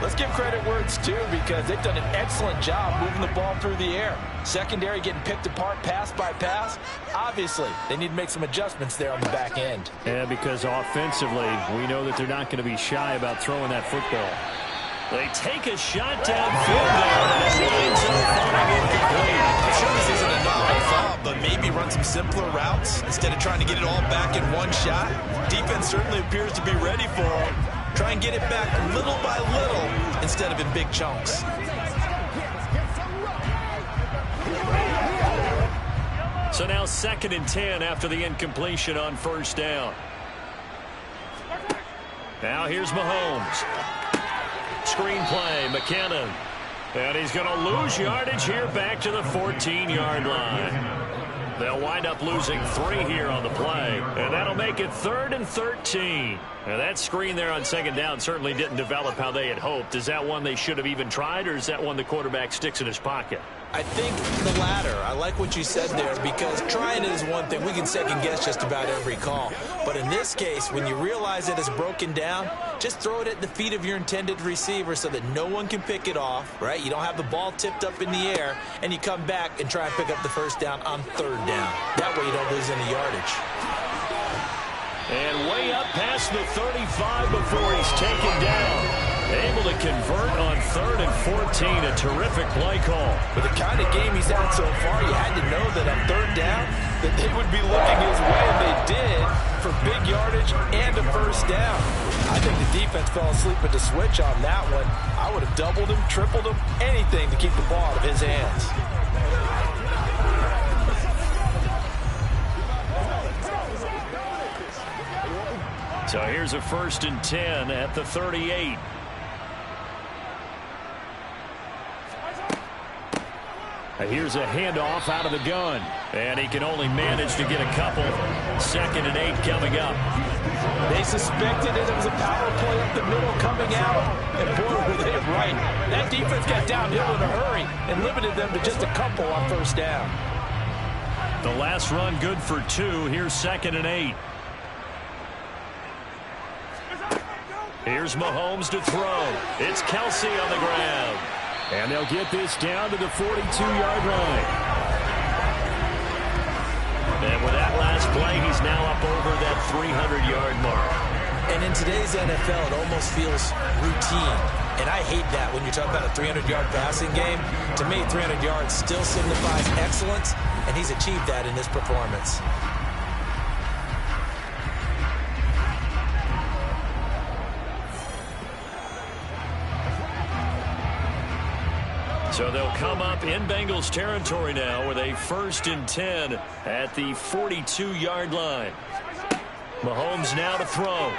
let's give credit where it's due because they've done an excellent job moving the ball through the air. Secondary getting picked apart pass by pass. Obviously, they need to make some adjustments there on the back end. Yeah, because offensively, we know that they're not going to be shy about throwing that football. They take a shot downfield there. I'm sure this isn't a novel thought, but maybe run some simpler routes instead of trying to get it all back in one shot. Defense certainly appears to be ready for them. Try and get it back little by little instead of in big chunks. So now 2nd and 10 after the incompletion on 1st down. Now here's Mahomes. Screen play, McKinnon. And he's going to lose yardage here back to the 14-yard line. They'll wind up losing 3 here on the play. And that'll make it 3rd and 13. Now that screen there on 2nd down certainly didn't develop how they had hoped. Is that one they should have even tried, or is that one the quarterback sticks in his pocket? I think the latter. I like what you said there because trying it is one thing. We can second guess just about every call. But in this case, when you realize it is broken down, just throw it at the feet of your intended receiver so that no one can pick it off, right? You don't have the ball tipped up in the air, and you come back and try and pick up the 1st down on 3rd down. That way you don't lose any yardage. And way up past the 35 before he's taken down. Able to convert on 3rd and 14. A terrific play call. With the kind of game he's had so far, you had to know that on 3rd down that they would be looking his way, and they did for big yardage and a 1st down. I think the defense fell asleep at the switch on that one. I would have doubled him, tripled him, anything to keep the ball out of his hands. So here's a 1st and 10 at the 38. Here's a handoff out of the gun. And he can only manage to get a couple. 2nd and 8 coming up. They suspected that it was a power play up the middle coming out. And boy, were they right. That defense got downhill in a hurry and limited them to just a couple on 1st down. The last run good for 2. Here's 2nd and 8. Here's Mahomes to throw. It's Kelsey on the ground. And they'll get this down to the 42-yard line. And with that last play, he's now up over that 300-yard mark. And in today's NFL, it almost feels routine. And I hate that when you talk about a 300-yard passing game. To me, 300 yards still signifies excellence, and he's achieved that in this performance. So they'll come up in Bengals territory now with a 1st and 10 at the 42-yard line. Mahomes now to throw.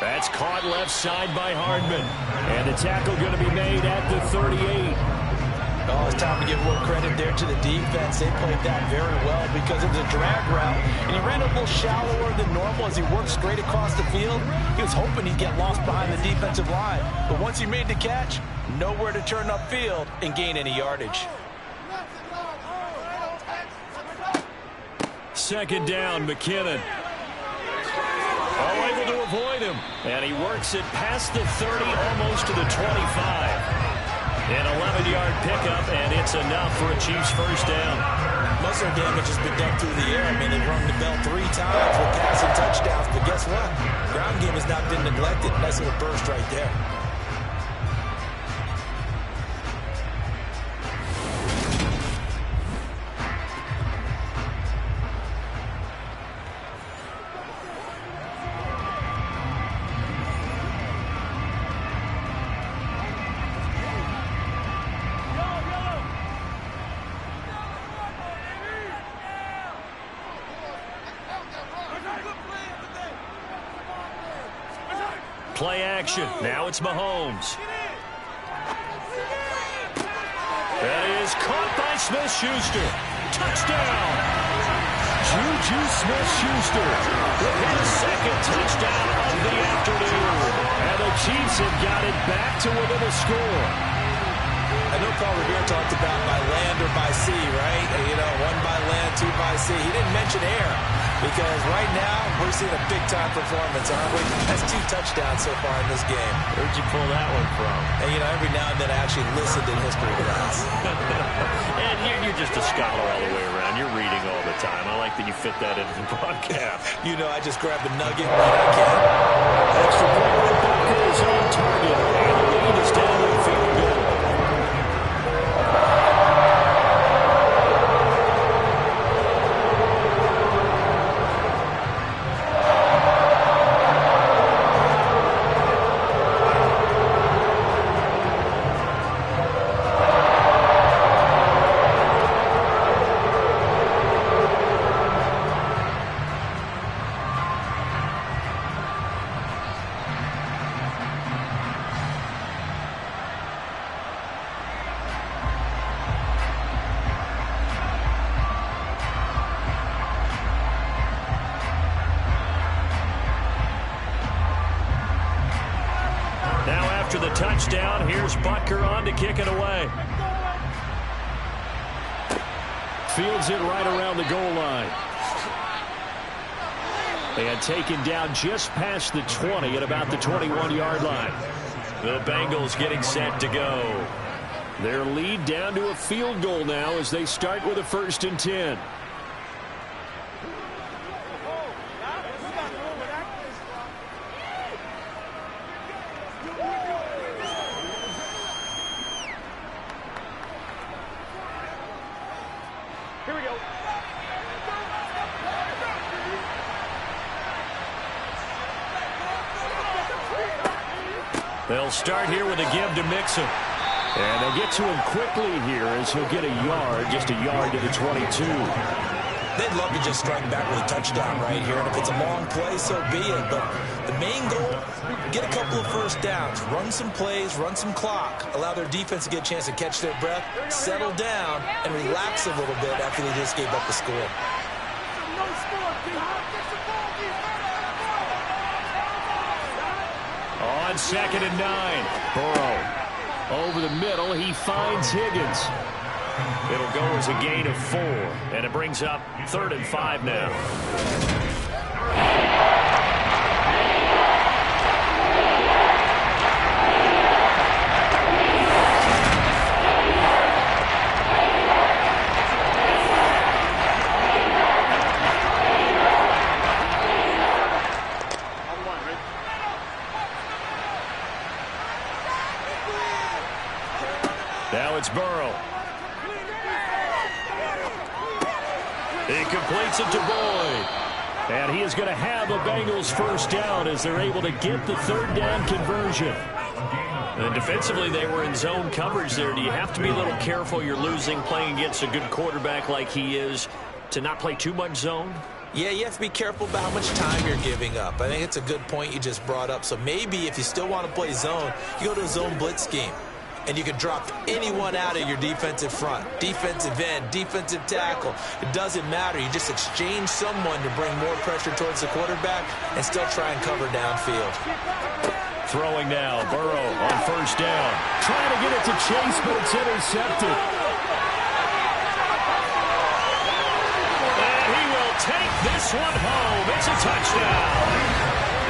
That's caught left side by Hardman. And the tackle going to be made at the 38. Oh, it's time to give more credit there to the defense. They played that very well because it was a drag route, and he ran a little shallower than normal as he worked straight across the field. He was hoping he'd get lost behind the defensive line, but once he made the catch, nowhere to turn upfield and gain any yardage. 2nd down, McKinnon. Oh, able to avoid him. And he works it past the 30, almost to the 25. An 11-yard pickup, and it's enough for a Chiefs 1st down. Muscle damage has been done through the air. I mean, they've rung the bell 3 times with passing touchdowns, but guess what? Ground game has not been neglected. Nice little burst right there. Play action. Now it's Mahomes. That is caught by Smith-Schuster. Touchdown. Juju Smith-Schuster with his 2nd touchdown of the afternoon. And the Chiefs have got it back to within a score. I know Paul Revere talked about by land or by sea, right? You know, 1 by land, 2 by sea. He didn't mention air because right now we're seeing a big-time performance, aren't we? That's 2 touchdowns so far in this game. Where'd you pull that one from? And, you know, every now and then I actually listened in history class. And you're just a scholar all the way around. You're reading all the time. I like that you fit that into the broadcast. You know, I just grab a nugget when I can. Extra point by Butker is on target. And the lead is down to a field goal. After the touchdown, here's Butker on to kick it away. Fields it right around the goal line. And taken down just past the 20 at about the 21-yard line. The Bengals getting set to go. Their lead down to a field goal now as they start with a 1st and 10. Here we go. They'll start here with a give to Mixon. And they'll get to him quickly here as he'll get a yard, just a yard to the 22. They'd love to just strike back with a touchdown right here, and if it's a long play, so be it. But the main goal, get a couple of first downs, run some plays, run some clock, allow their defense to get a chance to catch their breath, settle down, and relax a little bit after they just gave up the score. On 2nd and 9, Burrow over the middle. He finds Higgins. It'll go as a gain of 4, and it brings up 3rd and 5 now. Now it's Burrow. He completes it to Boyd. And he is going to have a Bengals first down as they're able to get the 3rd down conversion. And defensively, they were in zone coverage there. Do you have to be a little careful? You're losing, playing against a good quarterback like he is, to not play too much zone? Yeah, you have to be careful about how much time you're giving up. I think it's a good point you just brought up. So maybe if you still want to play zone, you go to a zone blitz scheme. And you can drop anyone out of your defensive front, defensive end, defensive tackle. It doesn't matter. You just exchange someone to bring more pressure towards the quarterback and still try and cover downfield. Throwing now, Burrow on 1st down. Trying to get it to Chase, but it's intercepted. And he will take this one home. It's a touchdown.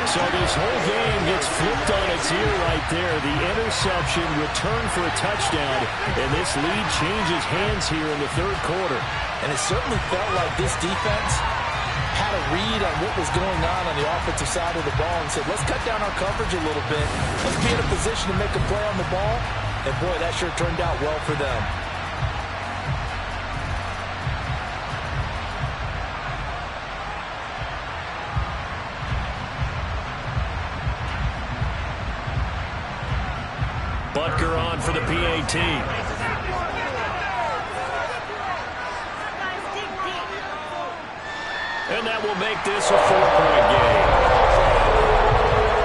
So this whole game gets flipped on its ear right there. The interception, return for a touchdown, and this lead changes hands here in the 3rd quarter. And it certainly felt like this defense had a read on what was going on the offensive side of the ball and said, let's cut down our coverage a little bit. Let's be in a position to make a play on the ball. And, boy, that sure turned out well for them. Butker on for the PAT. And that will make this a 4-point game.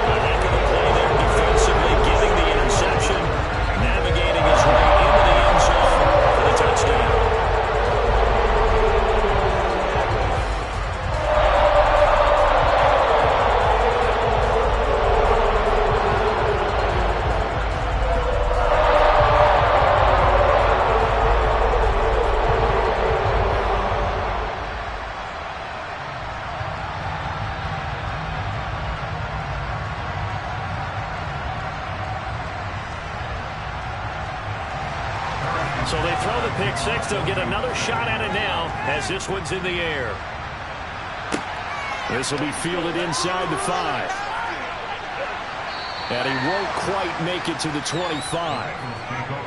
A heck of a play there defensively, getting the interception, navigating his way into the end zone for the touchdown. So they throw the pick 6. They'll get another shot at it now as this one's in the air. This will be fielded inside the 5. And he won't quite make it to the 25.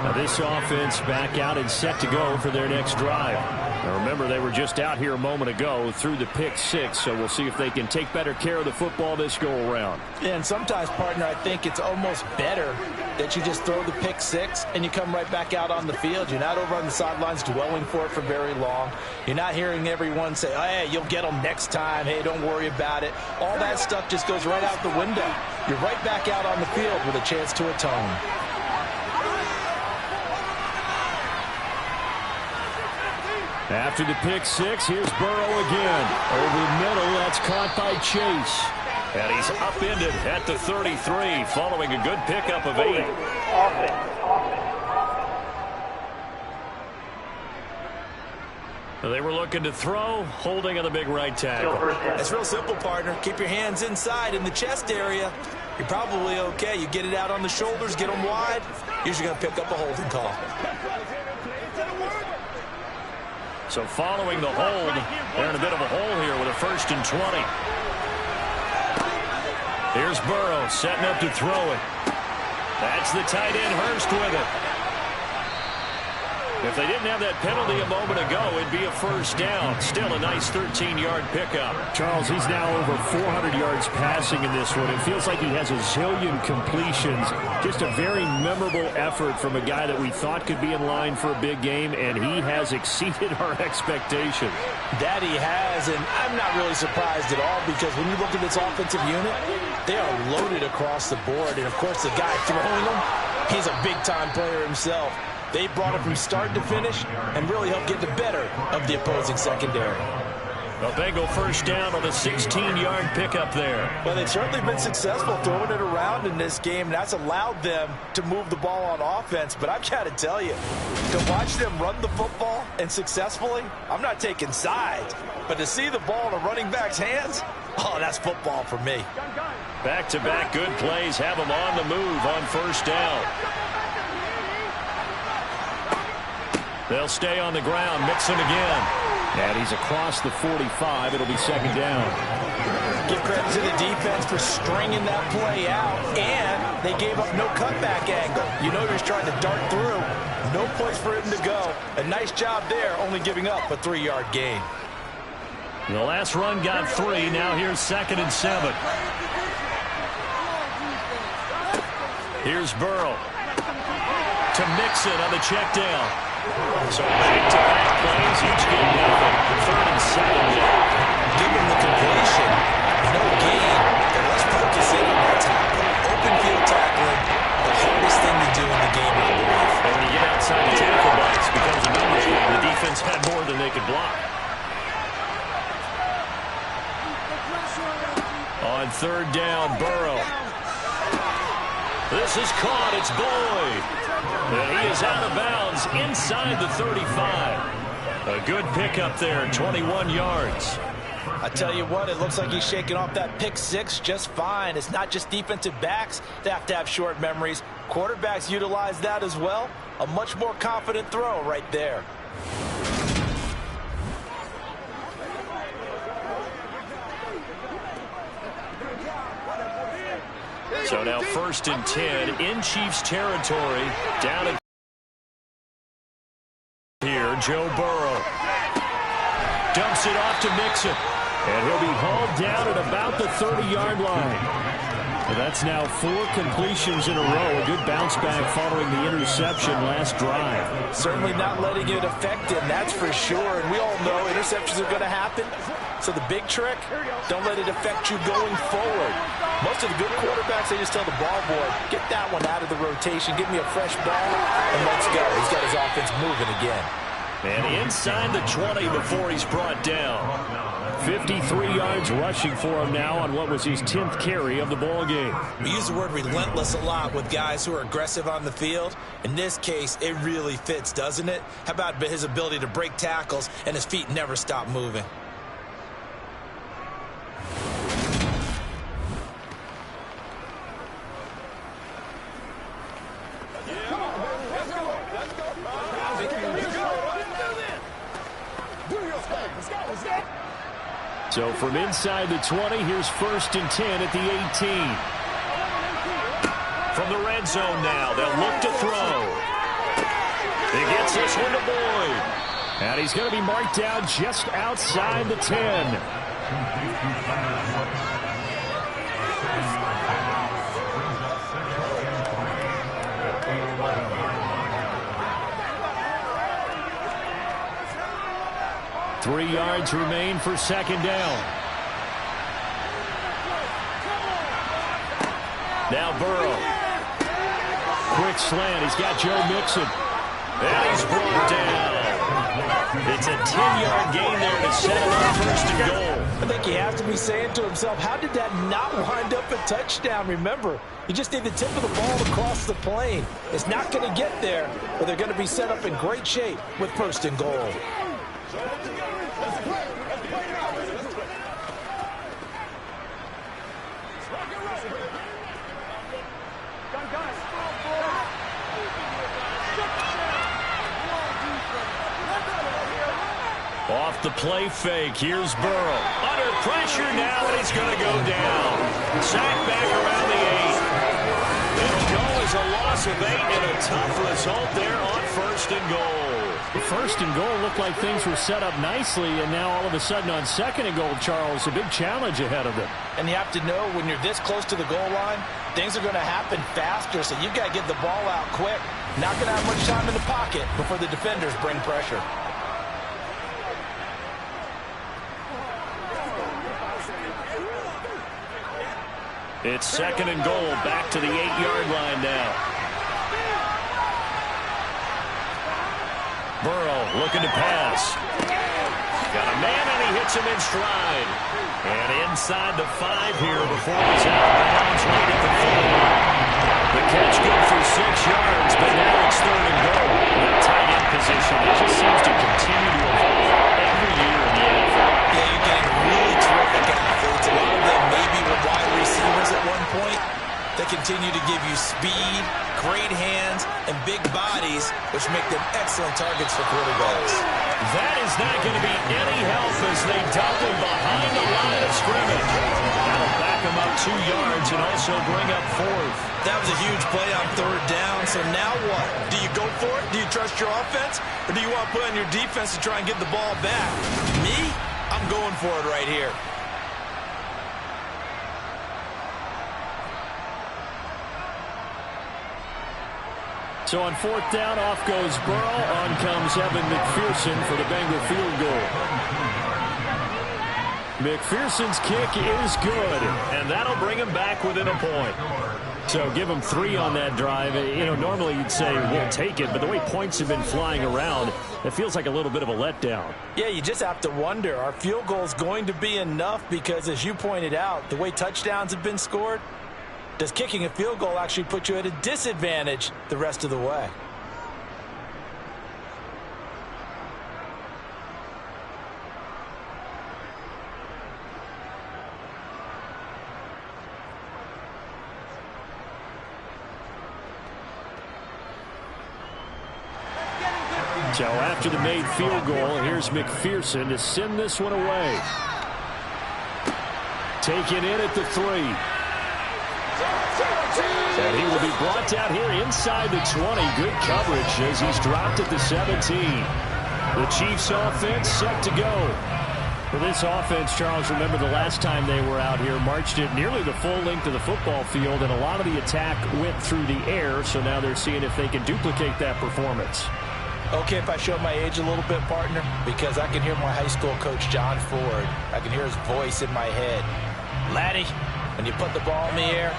Now this offense back out and set to go for their next drive. Now remember, they were just out here a moment ago through the pick 6, so we'll see if they can take better care of the football this go-around. Yeah, and sometimes, partner, I think it's almost better that you just throw the pick 6 and you come right back out on the field. You're not over on the sidelines dwelling for it for very long. You're not hearing everyone say, oh, hey, you'll get them next time. Hey, don't worry about it. All that stuff just goes right out the window. You're right back out on the field with a chance to atone. After the pick 6, here's Burrow again. Over the middle, that's caught by Chase. And he's upended at the 33, following a good pickup of 8. They were looking to throw, holding on the big right tackle. It's real simple, partner. Keep your hands inside in the chest area. You're probably okay. You get it out on the shoulders, get them wide. Usually going to pick up a holding call. So following the hold, they're in a bit of a hole here with a 1st and 20. Here's Burrow setting up to throw it. That's the tight end Hurst with it. If they didn't have that penalty a moment ago, it'd be a first down. Still a nice 13-yard pickup. Charles, he's now over 400 yards passing in this one. It feels like he has a zillion completions. Just a very memorable effort from a guy that we thought could be in line for a big game, and he has exceeded our expectations. That he has, and I'm not really surprised at all, because when you look at this offensive unit, they are loaded across the board. And, of course, the guy throwing them, he's a big-time player himself. They brought it from start to finish and really helped get the better of the opposing secondary. A Bengal first down on a 16-yard pickup there. Well, they've certainly been successful throwing it around in this game, and that's allowed them to move the ball on offense. But I've got to tell you, to watch them run the football and successfully, I'm not taking sides. But to see the ball in a running back's hands, oh, that's football for me. Back-to-back good plays have them on the move on first down. They'll stay on the ground. Mixon again. And he's across the 45. It'll be second down. Give credit to the defense for stringing that play out, and they gave up no cutback angle. You know, he's trying to dart through. No place for him to go. A nice job there, only giving up a 3-yard gain. The last run got 3. Now here's 2nd and 7. Here's Burrow to Mixon on the check down. So back-to-back plays, each game nothing. 3rd and 7 now. Give him the completion. No gain. But let's focus in on that tackle. Open field tackling, the hardest thing to do in the game, I believe. And when you get outside the tackle box, it becomes a numbers game. The defense had more than they could block. On 3rd down, Burrow. This is caught. It's Boyd. And he is out of bounds inside the 35. A good pickup there, 21 yards. I tell you what, it looks like he's shaking off that pick 6 just fine. It's not just defensive backs that have to have short memories. Quarterbacks utilize that as well. A much more confident throw right there. So now 1st and 10 in Chiefs territory. Down at here, Joe Burrow dumps it off to Mixon. And he'll be hauled down at about the 30-yard line. Well, that's now 4 completions in a row. A good bounce back following the interception last drive. Certainly not letting it affect him, that's for sure. And we all know interceptions are going to happen. So the big trick, don't let it affect you going forward. Most of the good quarterbacks, they just tell the ball boy, get that one out of the rotation, give me a fresh ball, and let's go. He's got his offense moving again. And inside the 20 before he's brought down. 53 yards rushing for him now on what was his 10th carry of the ball game. We use the word relentless a lot with guys who are aggressive on the field. In this case, it really fits, doesn't it? How about his ability to break tackles and his feet never stop moving? So from inside the 20, here's 1st and 10 at the 18. From the red zone now, they'll look to throw. He gets this one to Boyd. And he's going to be marked down just outside the 10. 3 yards remain for 2nd down. Now Burrow. Quick slant. He's got Joe Mixon. And he's brought down. It's a 10-yard gain there to set him up 1st and goal. I think he has to be saying to himself, how did that not wind up a touchdown? Remember, you just need the tip of the ball across the plane. It's not going to get there, but they're going to be set up in great shape with 1st and goal. Off the play fake, here's Burrow. Under pressure now, and he's going to go down. Sacked back around the 8. It'll go as a loss of 8 and a tough result there on 1st and goal. First and goal looked like things were set up nicely, and now all of a sudden on second and goal, Charles, a big challenge ahead of them. And you have to know when you're this close to the goal line, things are going to happen faster, so you've got to get the ball out quick. Not going to have much time in the pocket before the defenders bring pressure. It's second and goal, back to the 8-yard line now. Burrow looking to pass. Got a man, and he hits him in stride. And inside the 5 here before he's out of bounds right at the 4. The catch good for 6 yards, but now it's third and goal. That tight end position, it just seems to continue to evolve every year in the NFL. Yeah, you're getting really terrific athletes. A lot of them maybe were wide receivers at one point. They continue to give you speed, great hands, and big bodies, which make them excellent targets for quarterbacks. That is not going to be any help as they double behind the line of scrimmage. That'll back them up 2 yards and also bring up 4th. That was a huge play on third down, so now what? Do you go for it? Do you trust your offense? Or do you want to put on your defense to try and get the ball back? Me? I'm going for it right here. So on 4th down, off goes Burrow. On comes Evan McPherson for the Bengal field goal. McPherson's kick is good, and that'll bring him back within a point. So give him 3 on that drive. You know, normally you'd say we'll take it, but the way points have been flying around, it feels like a little bit of a letdown. Yeah, you just have to wonder, our field goal is going to be enough because, as you pointed out, the way touchdowns have been scored, does kicking a field goal actually put you at a disadvantage the rest of the way? So after the made field goal, here's McPherson to send this one away. Taken in at the 3. And he will be brought down here inside the 20. Good coverage as he's dropped at the 17. The Chiefs offense set to go. For this offense, Charles, remember the last time they were out here, marched it nearly the full length of the football field, and a lot of the attack went through the air, so now they're seeing if they can duplicate that performance. Okay, if I show my age a little bit, partner, because I can hear my high school coach, John Ford. I can hear his voice in my head. Laddie, when you put the ball in the air,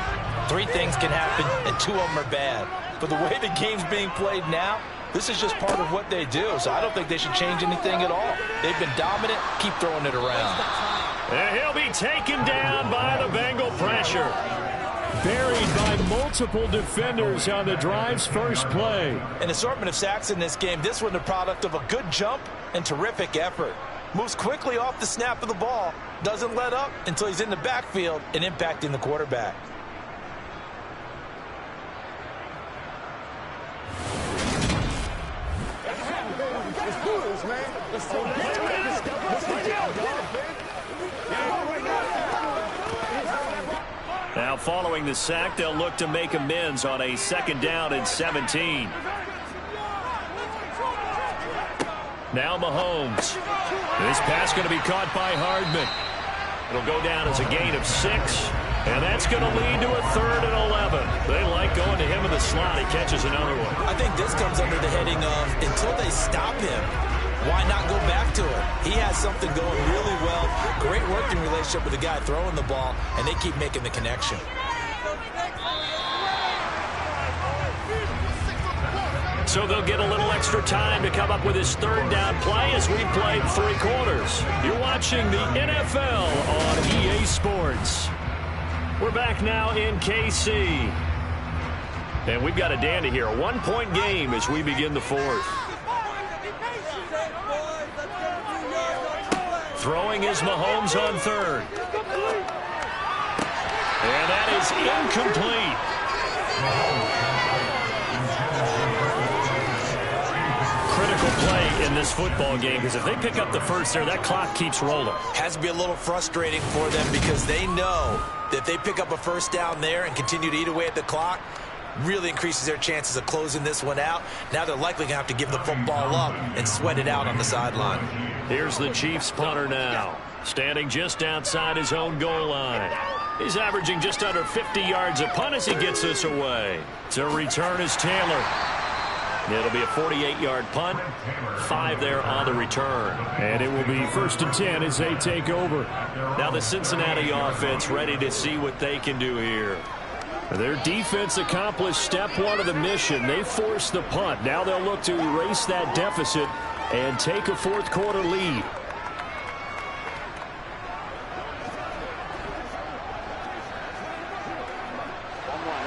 3 things can happen, and 2 of them are bad. But the way the game's being played now, this is just part of what they do, so I don't think they should change anything at all. They've been dominant. Keep throwing it around. And he'll be taken down by the Bengal pressure. Buried by multiple defenders on the drive's first play. An assortment of sacks in this game. This one the product of a good jump and terrific effort. Moves quickly off the snap of the ball. Doesn't let up until he's in the backfield and impacting the quarterback. Now following the sack, they'll look to make amends on a 2nd down and 17. Now Mahomes. This pass going to be caught by Hardman. It'll go down as a gain of 6, and that's going to lead to a 3rd and 11. They like going to him in the slot. He catches another one. I think this comes under the heading of until they stop him, why not go back to it? He has something going really well. Great working relationship with the guy throwing the ball, and they keep making the connection. So they'll get a little extra time to come up with his 3rd down play as we played 3 quarters. You're watching the NFL on EA Sports. We're back now in KC. And we've got a dandy here. A 1-point game as we begin the 4th. Throwing is Mahomes on 3rd. And that is incomplete. Critical play in this football game because if they pick up the 1st there, that clock keeps rolling. Has to be a little frustrating for them because they know that if they pick up a 1st down there and continue to eat away at the clock, really increases their chances of closing this one out. Now they're likely going to have to give the football up and sweat it out on the sideline. Here's the Chiefs punter now, standing just outside his own goal line. He's averaging just under 50 yards a punt as he gets this away. To return is Taylor. It'll be a 48-yard punt, 5 there on the return. And it will be 1st and 10 as they take over. Now the Cincinnati offense ready to see what they can do here. Their defense accomplished step 1 of the mission. They forced the punt. Now they'll look to erase that deficit and take a 4th quarter lead.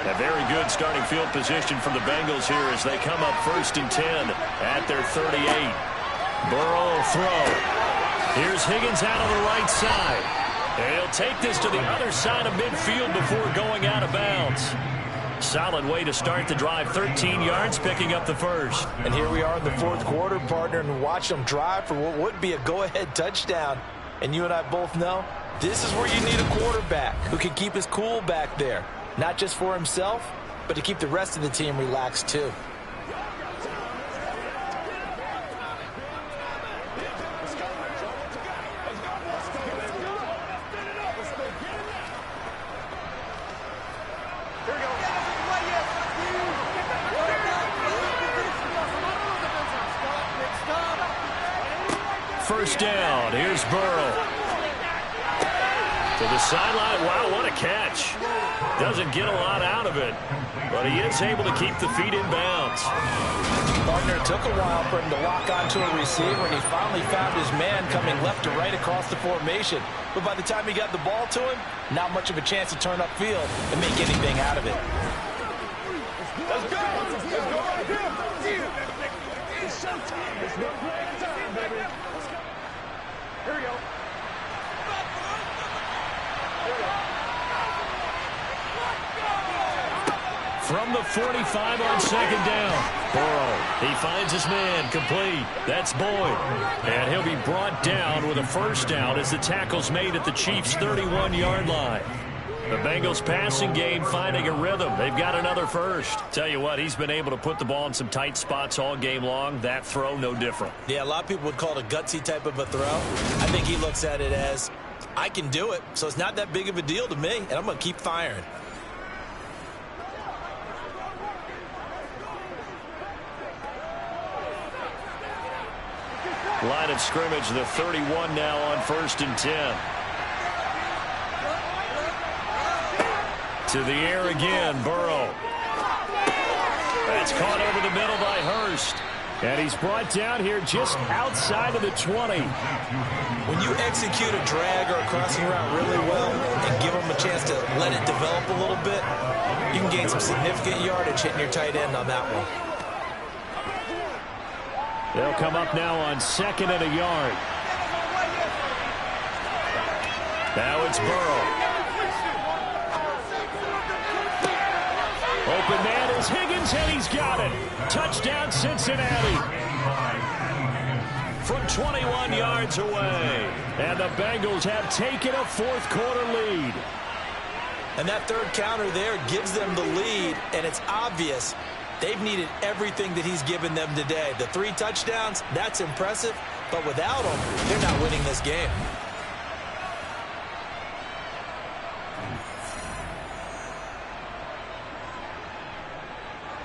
A very good starting field position for the Bengals here as they come up 1st and 10 at their 38. Burrow will throw. Here's Higgins out on the right side. And he'll take this to the other side of midfield before going out of bounds. Solid way to start the drive. 13 yards, picking up the first. And here we are in the 4th quarter, partner, and watch them drive for what would be a go-ahead touchdown. And you and I both know this is where you need a quarterback who can keep his cool back there. Not just for himself, but to keep the rest of the team relaxed too. First down. Here's Burrow. To the sideline. Wow, what a catch. Doesn't get a lot out of it, but he is able to keep the feet in bounds. Partner, it took a while for him to lock onto a receiver, and he finally found his man coming left to right across the formation. But by the time he got the ball to him, not much of a chance to turn upfield and make anything out of it. Let's go! Let's go right here! It's showtime! It's showtime, baby! Here we go. From the 45 on 2nd down. Burrow, he finds his man, complete. That's Boyd. And he'll be brought down with a first down as the tackle's made at the Chiefs' 31-yard line. The Bengals passing game finding a rhythm. They've got another first. Tell you what, he's been able to put the ball in some tight spots all game long. That throw, no different. Yeah, a lot of people would call it a gutsy type of a throw. I think he looks at it as, I can do it, so it's not that big of a deal to me, and I'm going to keep firing. Line of scrimmage, the 31 now on 1st and 10. To the air again, Burrow. That's caught over the middle by Hurst. And he's brought down here just outside of the 20. When you execute a drag or a crossing route really well and give them a chance to let it develop a little bit, you can gain some significant yardage hitting your tight end on that one. They'll come up now on 2nd and a yard. Now it's Burrow. Open man is Higgins, and he's got it. Touchdown, Cincinnati. From 21 yards away. And the Bengals have taken a 4th quarter lead. And that 3rd counter there gives them the lead, and it's obvious they've needed everything that he's given them today. The 3 touchdowns, that's impressive, but without him, they're not winning this game.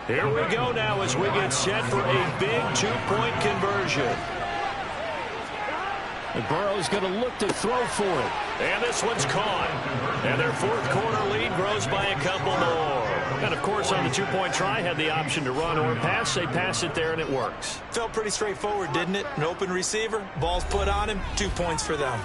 Here we go now as we get set for a big 2-point conversion. And Burrow's going to look to throw for it. And this one's caught. And their 4th quarter lead grows by a couple more. And, of course, on the 2-point try, had the option to run or pass. They pass it there, and it works. Felt pretty straightforward, didn't it? An open receiver, ball's put on him, 2 points for them.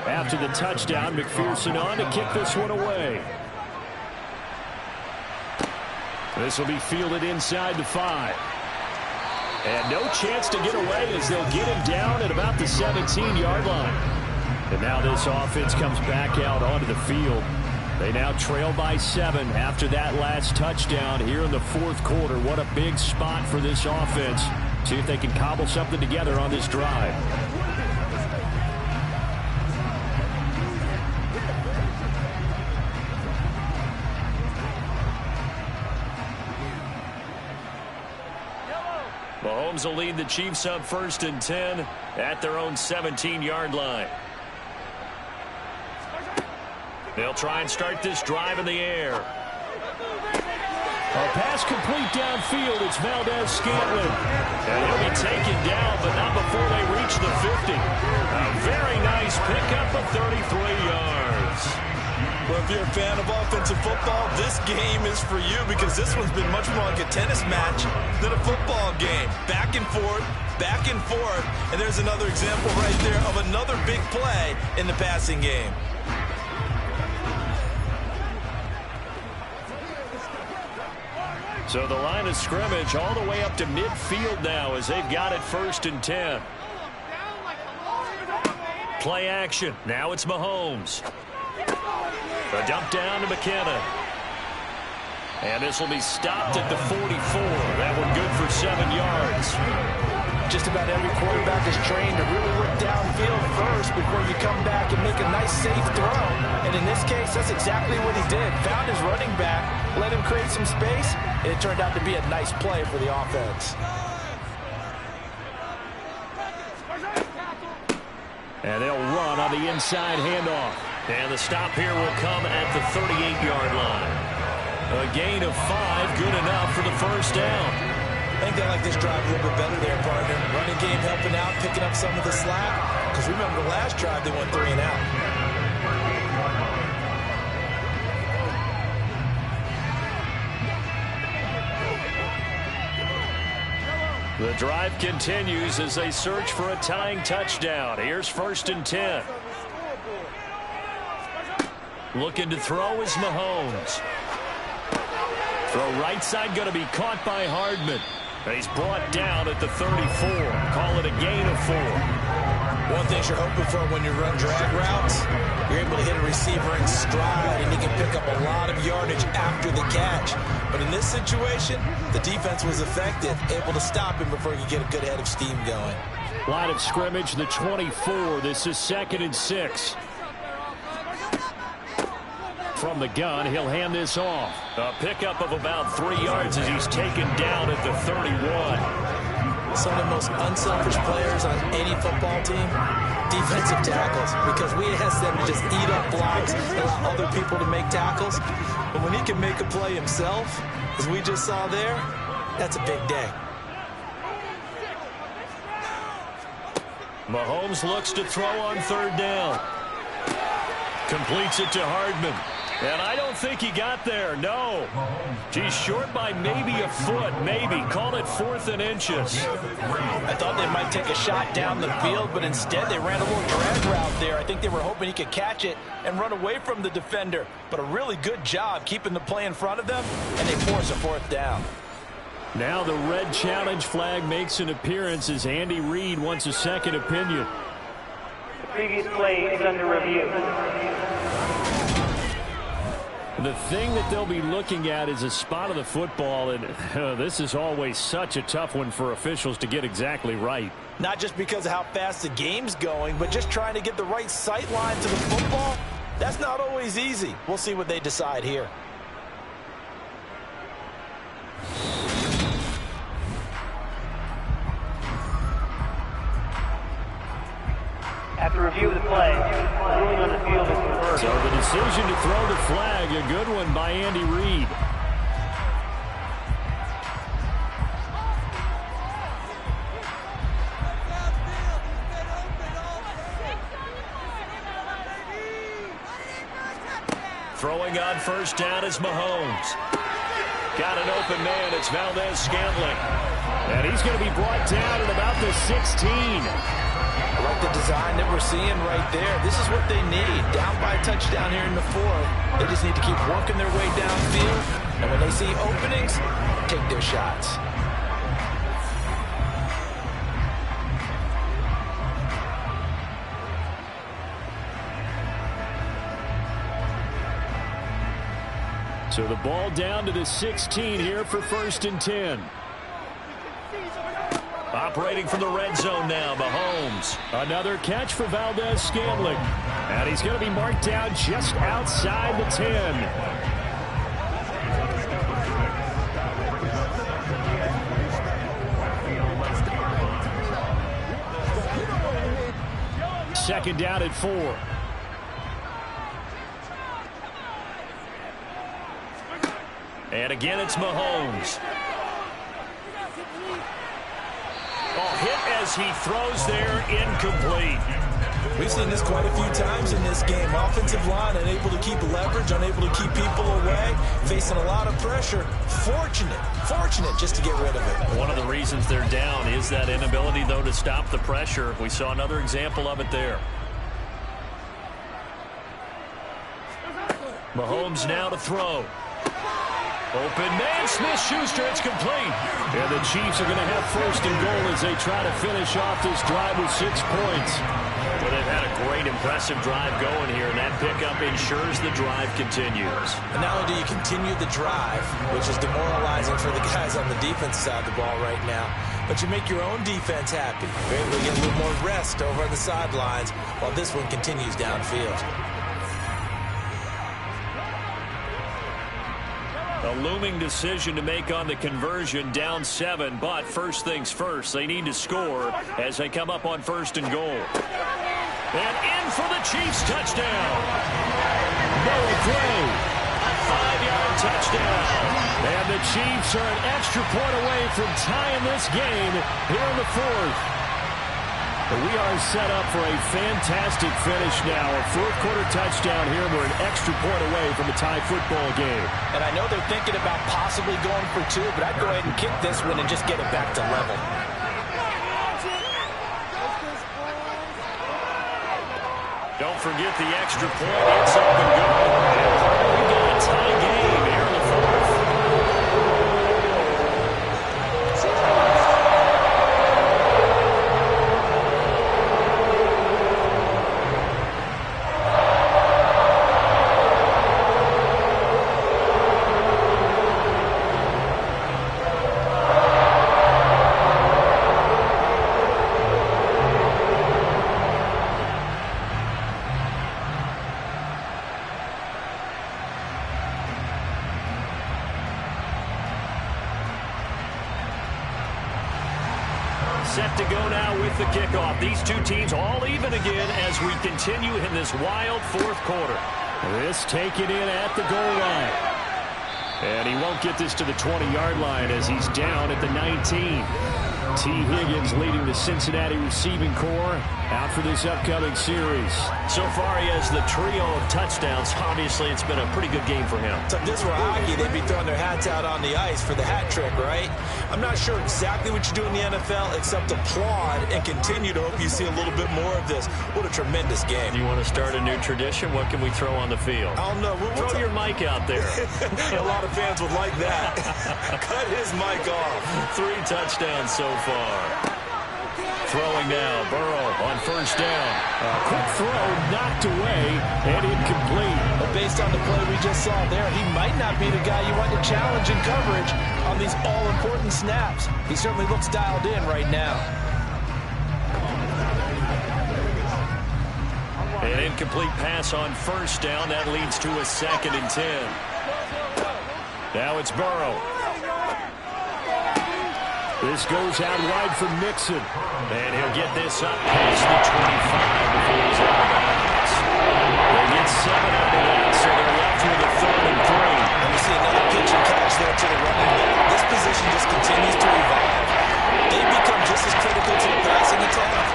After the touchdown, McPherson on to kick this one away. This will be fielded inside the 5. And no chance to get away as they'll get him down at about the 17-yard line. And now this offense comes back out onto the field. They now trail by 7 after that last touchdown here in the fourth quarter. What a big spot for this offense. See if they can cobble something together on this drive. Mahomes will lead the Chiefs up 1st and 10 at their own 17-yard line. They'll try and start this drive in the air. A pass complete downfield. It's Valdez-Scantling. And he'll be taken down, but not before they reach the 50. A very nice pickup of 33 yards. Well, if you're a fan of offensive football, this game is for you because this one's been much more like a tennis match than a football game. Back and forth, and there's another example right there of another big play in the passing game. So the line of scrimmage all the way up to midfield now as they've got it 1st and 10. Play action. Now it's Mahomes. A dump down to McKenna. And this will be stopped at the 44. That one good for 7 yards. Just about every quarterback is trained to really look downfield first before you come back and make a nice, safe throw. And in this case, that's exactly what he did. Found his running back, let him create some space, and it turned out to be a nice play for the offense. And they'll run on the inside handoff. And the stop here will come at the 38-yard line. A gain of 5, good enough for the first down. I think they like this drive a little bit better there, partner. Running game helping out, picking up some of the slack. Because remember the last drive, they went 3 and out. The drive continues as they search for a tying touchdown. Here's 1st and 10. Looking to throw is Mahomes. Throw right side going to be caught by Hardman. He's brought down at the 34. Call it a gain of 4. One thing you're hoping for when you run drag routes, you're able to hit a receiver in stride, and he can pick up a lot of yardage after the catch. But in this situation, the defense was effective, able to stop him before he could get a good head of steam going. Line of scrimmage, the 24. This is 2nd and 6. From the gun, he'll hand this off. A pickup of about 3 yards as he's taken down at the 31. Some of the most unselfish players on any football team, defensive tackles, because we ask them to just eat up blocks and allow other people to make tackles. But when he can make a play himself, as we just saw there, that's a big day. Mahomes looks to throw on 3rd down. Completes it to Hardman. And I don't think he got there, no. He's short by maybe a foot, maybe. Call it 4th and inches. I thought they might take a shot down the field, but instead they ran a little drag route there. I think they were hoping he could catch it and run away from the defender. But a really good job keeping the play in front of them, and they force a 4th down. Now the red challenge flag makes an appearance as Andy Reid wants a second opinion. The previous play is under review. The thing that they'll be looking at is a spot of the football, and this is always such a tough one for officials to get exactly right. Not just because of how fast the game's going, but just trying to get the right sight line to the football. That's not always easy. We'll see what they decide here. After review of the play, ruling on the field is reversed. So the decision to throw the flag, a good one by Andy Reid. Throwing on 1st down is Mahomes. Got an open man. It's Valdez-Scantling. And he's going to be brought down at about the 16. like the design that we're seeing right there. This is what they need. Down by a touchdown here in the fourth. They just need to keep working their way downfield. And when they see openings, take their shots. So the ball down to the 16 here for 1st and 10. Operating from the red zone now, Mahomes. Another catch for Valdez-Scantling. And he's going to be marked down just outside the 10. Second down at 4. And again, it's Mahomes. Oh, hit as he throws there, incomplete. We've seen this quite a few times in this game. Offensive line unable to keep leverage, unable to keep people away, facing a lot of pressure. Fortunate just to get rid of it. One of the reasons they're down is that inability, though, to stop the pressure. We saw another example of it there. Mahomes now to throw. Open man, Smith-Schuster, it's complete. And the Chiefs are going to have 1st and goal as they try to finish off this drive with 6 points. Well, they've had a great, impressive drive going here, and that pickup ensures the drive continues. And not only do you continue the drive, which is demoralizing for the guys on the defense side of the ball right now, but you make your own defense happy. You're able to get a little more rest over on the sidelines while this one continues downfield. A looming decision to make on the conversion, down 7, but first things first, they need to score as they come up on 1st and goal. And in for the Chiefs, touchdown. Noah Gray. A 5-yard touchdown. And the Chiefs are an extra point away from tying this game here in the 4th. We are set up for a fantastic finish now. A 4th-quarter touchdown here. We're an extra point away from a tie football game. And I know they're thinking about possibly going for 2, but I'd go ahead and kick this one and just get it back to level. Don't forget the extra point. It's up and good. We got a tie game here in the 4th. Set to go now with the kickoff. These two teams all even again as we continue in this wild 4th quarter. This taken in at the goal line. And he won't get this to the 20-yard line as he's down at the 19. T. Higgins leading the Cincinnati receiving corps out for this upcoming series. So far, he has the trio of touchdowns. Obviously, it's been a pretty good game for him. So if this were hockey, they'd be throwing their hats out on the ice for the hat trick, right? I'm not sure exactly what you do in the NFL except applaud and continue to hope you see a little bit more of this. What a tremendous game. Do you want to start a new tradition? What can we throw on the field? I don't know. Throw your mic out there. A lot of fans would like that. Cut his mic off. 3 touchdowns so far. Throwing now, Burrow on 1st down. A quick throw knocked away and incomplete. But based on the play we just saw there, he might not be the guy you want to challenge in coverage on these all-important snaps. He certainly looks dialed in right now. An incomplete pass on 1st down. That leads to a 2nd and 10. Now it's Burrow. This goes out wide for Mixon. And he'll get this up past the 25 before he's out of bounds. They get 7 out of that, so they're left with a 3rd and 3. And we see another pitch and catch there to the running back. This position just continues to evolve. They become just as critical to the passing attack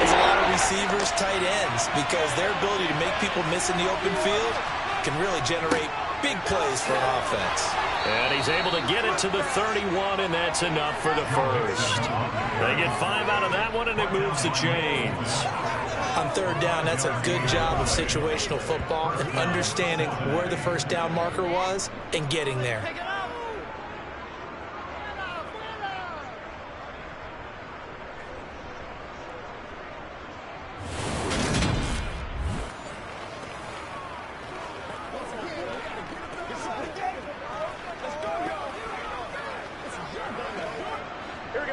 as a lot of receivers, tight ends, because their ability to make people miss in the open field can really generate big plays for an offense. And he's able to get it to the 31, and that's enough for the first. They get 5 out of that one, and it moves the chains. On third down, that's a good job of situational football and understanding where the first down marker was and getting there.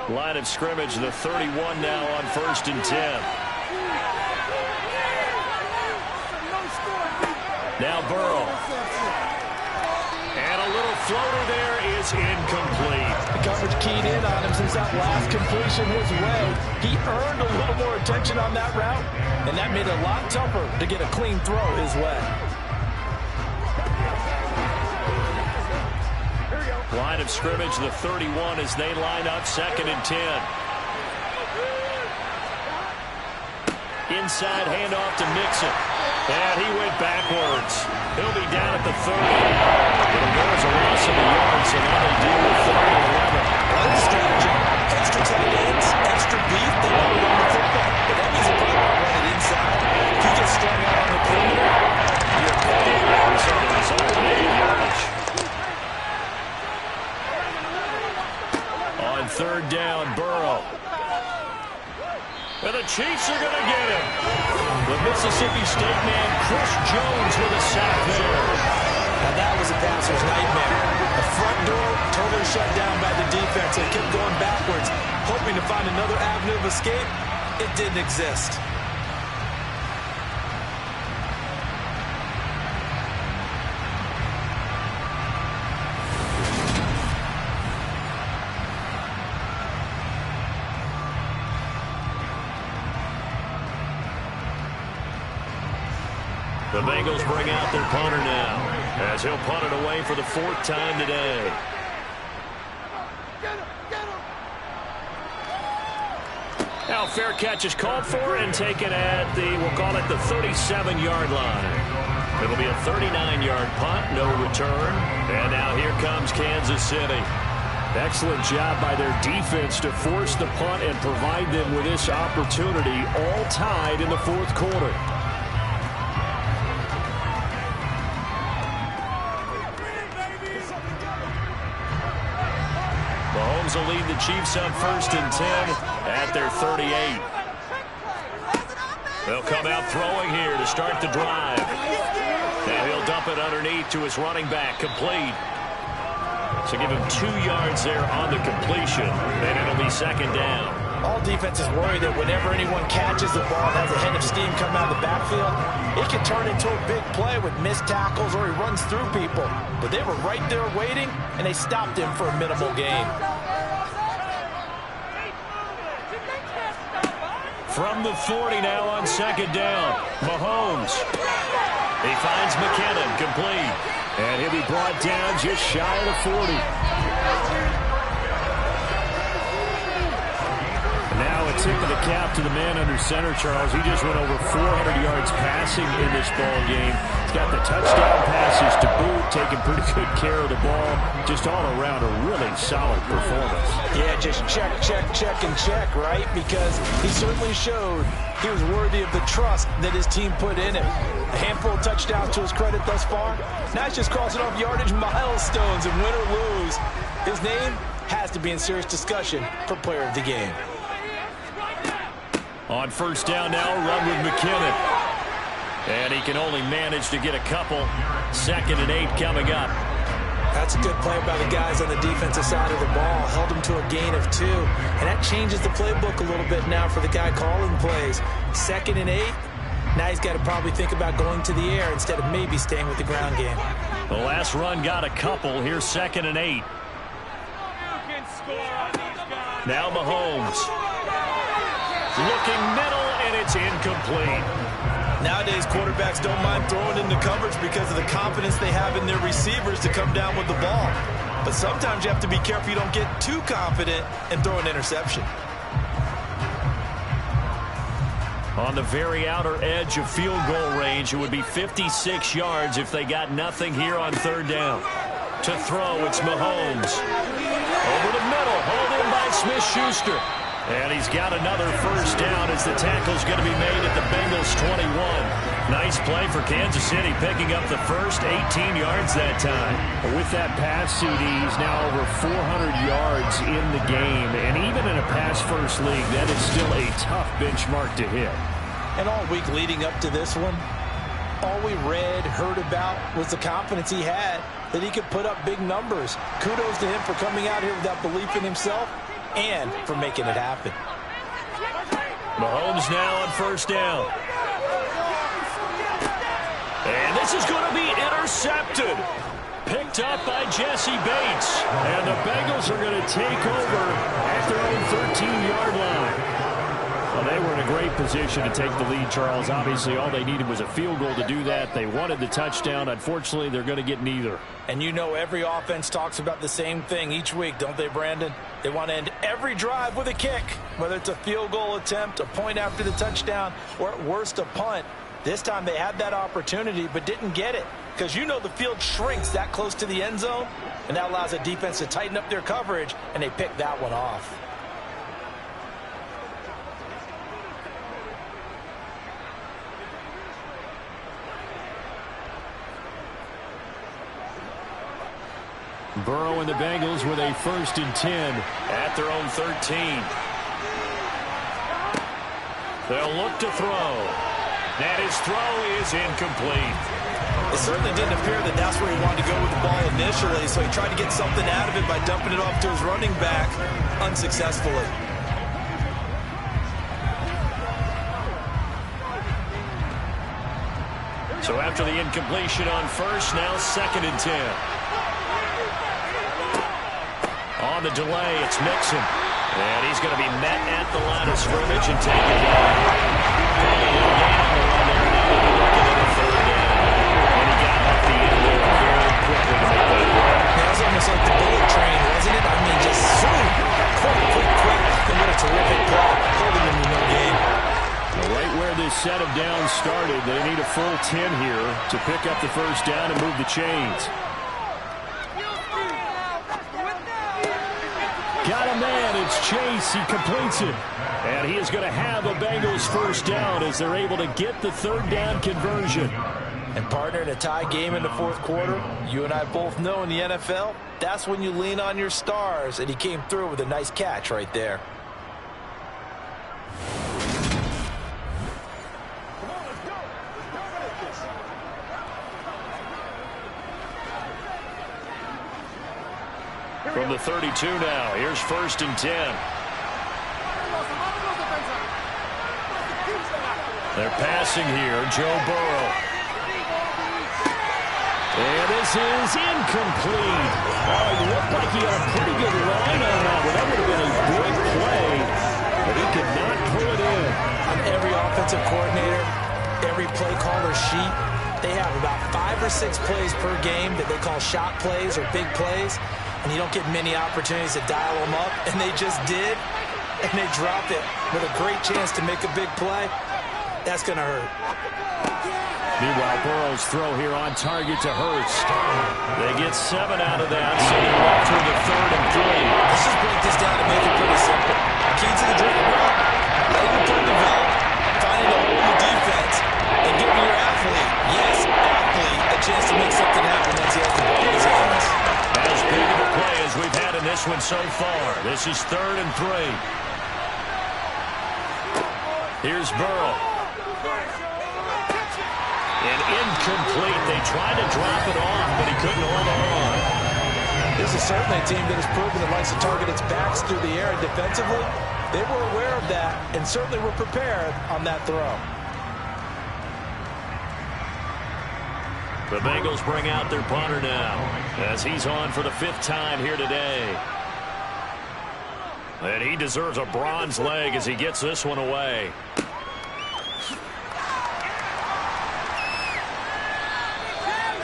Line of scrimmage, the 31 now on 1st and 10. Now Burrow. And a little floater there is incomplete. The coverage keyed in on him since that last completion his way. He earned a little more attention on that route, and that made it a lot tougher to get a clean throw his way. Line of scrimmage, the 31 as they line up 2nd and 10. Inside handoff to Mixon. And he went backwards. He'll be down at the 30. But there's a loss of a yard, so now they deal with 3rd and 11. Good strategy. Extra tight ends, extra beef. They want to run the football, but that means they probably want to run it inside. If you get strung out on the perimeter, you're okay. So the result, negative yardage. On 3rd down, Burrow. And the Chiefs are going to get him. The Mississippi State man, Chris Jones, with a sack there. Now that was a passer's nightmare. The front door totally shut down by the defense. They kept going backwards, hoping to find another avenue of escape. It didn't exist. The Bengals bring out their punter now, as he'll punt it away for the 4th time today. Now fair catch is called for and taken at the, we'll call it the 37-yard line. It'll be a 39-yard punt, no return. And now here comes Kansas City. Excellent job by their defense to force the punt and provide them with this opportunity, all tied in the 4th quarter. Mahomes will lead the Chiefs on 1st and 10 at their 38. They'll come out throwing here to start the drive. Now he'll dump it underneath to his running back, complete. So give him 2 yards there on the completion, and it'll be 2nd down. All defenses worry that whenever anyone catches the ball and has a head of steam come out of the backfield, it can turn into a big play with missed tackles or he runs through people. But they were right there waiting, and they stopped him for a minimal gain. From the 40 now on 2nd down, Mahomes. He finds McKinnon, complete. And he'll be brought down just shy of the 40. Now a tip of the cap to the man under center, Charles. He just went over 400 yards passing in this ball game. He's got the touchdown passes to boot, taking pretty good care of the ball. Just all around a really solid performance. Yeah, just check, and check, right? Because he certainly showed he was worthy of the trust that his team put in him. A handful of touchdowns to his credit thus far. Now he's just crossing off yardage milestones, and win or lose, his name has to be in serious discussion for player of the game. On 1st down now, run with McKinnon. And he can only manage to get a couple. 2nd and 8 coming up. That's a good play by the guys on the defensive side of the ball. Held them to a gain of 2. And that changes the playbook a little bit now for the guy calling plays. 2nd and 8. Now he's got to probably think about going to the air instead of maybe staying with the ground game. The last run got a couple. Here's 2nd and 8. Now Mahomes. Looking middle, and it's incomplete. Nowadays, quarterbacks don't mind throwing into coverage because of the confidence they have in their receivers to come down with the ball. But sometimes you have to be careful you don't get too confident and throw an interception. On the very outer edge of field goal range, it would be 56 yards if they got nothing here on 3rd down. To throw, it's Mahomes. Over the middle, hauled in by Smith-Schuster. And he's got another first down as the tackle's going to be made at the Bengals 21. Nice play for Kansas City, picking up the first 18 yards that time. With that pass, CD, he's now over 400 yards in the game. And even in a pass-first league, that is still a tough benchmark to hit. And all week leading up to this one, all we read, heard about was the confidence he had that he could put up big numbers. Kudos to him for coming out here with that belief in himself and for making it happen. Mahomes now on first down. And this is going to be intercepted. Picked up by Jesse Bates. And the Bengals are going to take over at their own 13-yard line. Well, they were in a great position to take the lead, Charles. Obviously, all they needed was a field goal to do that. They wanted the touchdown. Unfortunately, they're going to get neither. And you know every offense talks about the same thing each week, don't they, Brandon? They want to end every drive with a kick, whether it's a field goal attempt, a point after the touchdown, or at worst a punt. This time they had that opportunity but didn't get it because you know the field shrinks that close to the end zone, and that allows the defense to tighten up their coverage, and they picked that one off. Burrow and the Bengals with a 1st and 10 at their own 13. They'll look to throw. And his throw is incomplete. It certainly didn't appear that that's where he wanted to go with the ball initially, so he tried to get something out of it by dumping it off to his running back unsuccessfully. So after the incompletion on first, now 2nd and 10. On the delay, it's Mixon. And he's going to be met at the line of scrimmage and taken down. Probably a little gain on the run there. Now we'll be looking at a 3rd down. And he got off the end there very quickly to make that play. That was almost like the bullet train, wasn't it? I mean, just zoom. Quick. And what a terrific play. Holding him in no game. Right where this set of downs started, they need a full 10 here to pick up the first down and move the chains. Got a man, it's Chase, he completes it. And he is going to have a Bengals first down as they're able to get the 3rd down conversion. And partner, in a tie game in the 4th quarter, you and I both know in the NFL, that's when you lean on your stars, and he came through with a nice catch right there. From the 32 now, here's 1st and 10. They're passing here, Joe Burrow. And this is incomplete. Oh, it looked like he had a pretty good line on that one. That would have been a big play, but he could not pull it in. On every offensive coordinator, every play caller sheet, they have about 5 or 6 plays per game that they call shot plays or big plays. And you don't get many opportunities to dial them up, and they just did, and they dropped it with a great chance to make a big play. That's going to hurt. Meanwhile, Burrow's throw here on target to Hurst. They get 7 out of that, so they're left with a 3rd and 3. Let's just break this down and make it pretty simple. Key to the drag route, letting the play develop, finding a hole in the defense, and giving your athlete, yes, athlete, a chance to make something happen once he has the ball in his hands. As big of a play as we've had in this one so far. This is 3rd and 3. Here's Burrow. And incomplete. They tried to drop it off, but he couldn't hold on. This is certainly a team that has proven that likes to target its backs through the air, and defensively, they were aware of that and certainly were prepared on that throw. The Bengals bring out their punter now as he's on for the 5th time here today. And he deserves a bronze leg as he gets this one away.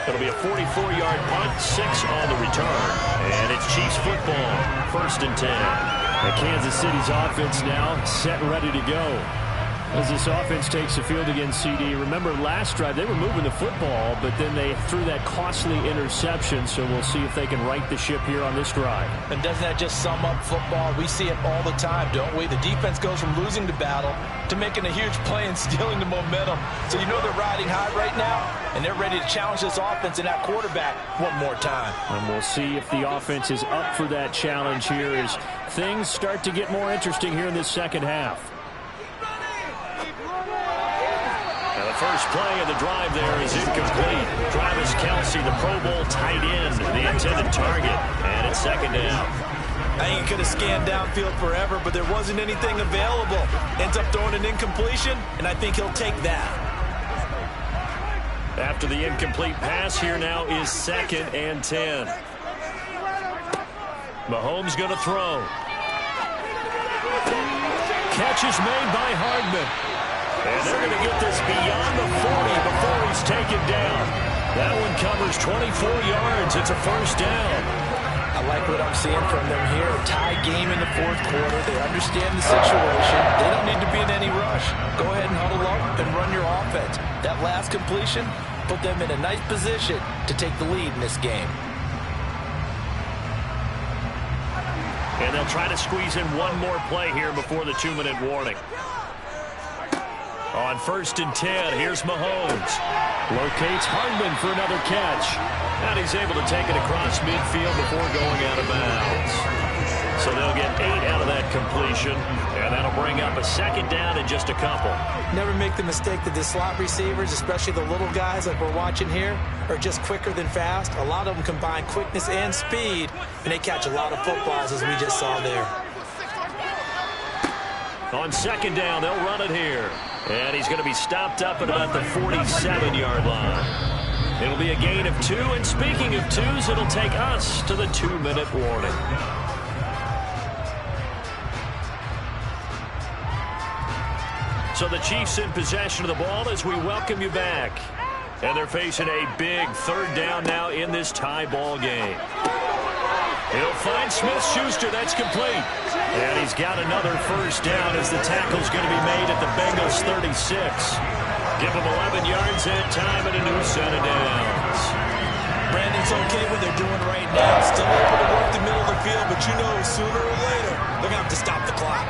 It'll be a 44-yard punt, 6 on the return. And it's Chiefs football, 1st and 10. And Kansas City's offense now set and ready to go. As this offense takes the field against CD, remember last drive they were moving the football, but then they threw that costly interception, so we'll see if they can right the ship here on this drive. And doesn't that just sum up football? We see it all the time, don't we? The defense goes from losing the battle to making a huge play and stealing the momentum. So you know they're riding high right now, and they're ready to challenge this offense and that quarterback one more time. And we'll see if the offense is up for that challenge here as things start to get more interesting here in this second half. The first play of the drive there is incomplete. Travis Kelce, the Pro Bowl tight end, the intended target, and it's second down. I think he could have scanned downfield forever, but there wasn't anything available. Ends up throwing an incompletion, and I think he'll take that. After the incomplete pass, here now is 2nd and 10. Mahomes going to throw. Catch is made by Hardman. And they're going to get this beyond the 40 before he's taken down. That one covers 24 yards. It's a first down. I like what I'm seeing from them here. A tie game in the fourth quarter. They understand the situation. They don't need to be in any rush. Go ahead and huddle up and run your offense. That last completion put them in a nice position to take the lead in this game. And they'll try to squeeze in one more play here before the 2-minute warning. On 1st and 10, here's Mahomes. Locates Hardman for another catch. And he's able to take it across midfield before going out of bounds. So they'll get 8 out of that completion. And that'll bring up a second down in just a couple. Never make the mistake that the slot receivers, especially the little guys like we're watching here, are just quicker than fast. A lot of them combine quickness and speed, and they catch a lot of footballs as we just saw there. On second down, they'll run it here. And he's going to be stopped up at about the 47-yard line. It'll be a gain of 2, and speaking of 2s, it'll take us to the 2-minute warning. So the Chiefs in possession of the ball as we welcome you back. And they're facing a big 3rd down now in this tie ball game. He'll find Smith-Schuster. That's complete. And he's got another first down as the tackle's going to be made at the Bengals 36. Give them 11 yards at time and a new set of downs. Brandon's okay what they're doing right now. Still able to work the middle of the field, but you know sooner or later they're going to have to stop the clock.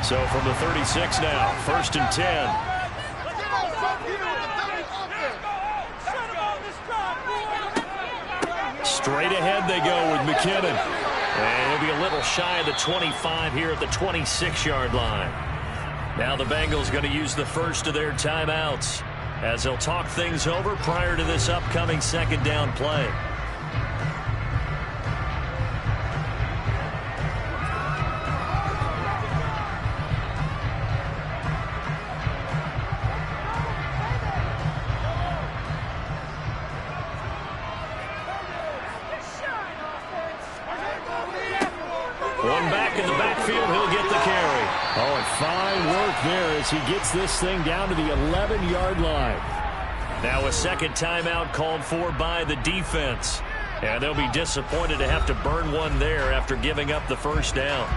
So from the 36 now, 1st and 10. Straight ahead they go with McKinnon. And he'll be a little shy of the 25 here at the 26-yard line. Now the Bengals going to use the first of their timeouts as they'll talk things over prior to this upcoming second down play. One back in the backfield, he'll get the carry. Oh, and fine work there as he gets this thing down to the 11-yard line. Now a second timeout called for by the defense. And they'll be disappointed to have to burn one there after giving up the first down.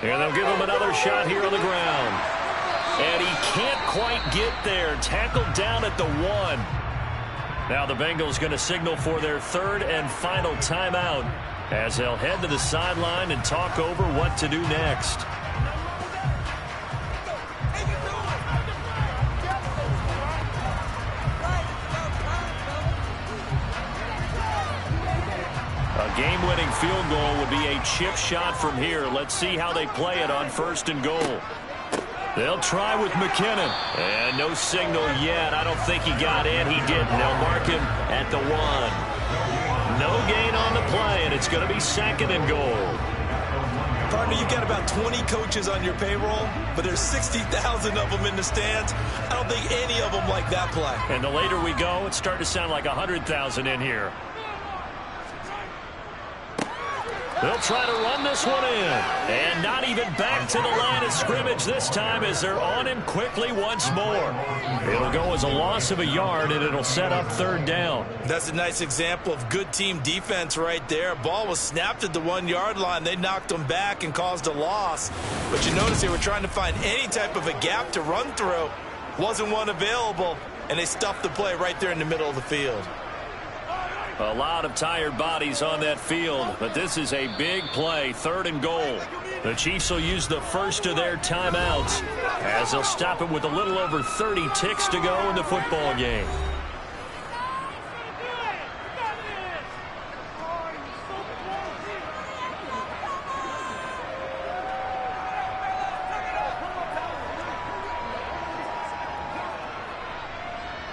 And they'll give him another shot here on the ground. And he can't quite get there. Tackled down at the 1. Now the Bengals going to signal for their 3rd and final timeout as they'll head to the sideline and talk over what to do next. A game-winning field goal would be a chip shot from here. Let's see how they play it on 1st and goal. They'll try with McKinnon. And no signal yet. I don't think he got in. He didn't. They'll mark him at the 1. No gain on the play, and it's going to be 2nd and goal. Partner, you've got about 20 coaches on your payroll, but there's 60,000 of them in the stands. I don't think any of them like that play. And the later we go, it's starting to sound like 100,000 in here. They'll try to run this one in. And not even back to the line of scrimmage this time as they're on him quickly once more. It'll go as a loss of a yard, and it'll set up 3rd down. That's a nice example of good team defense right there. Ball was snapped at the 1-yard line. They knocked them back and caused a loss. But you notice they were trying to find any type of a gap to run through. Wasn't one available, and they stuffed the play right there in the middle of the field. A lot of tired bodies on that field, but this is a big play, 3rd and goal. The Chiefs will use the first of their timeouts as they'll stop it with a little over 30 ticks to go in the football game.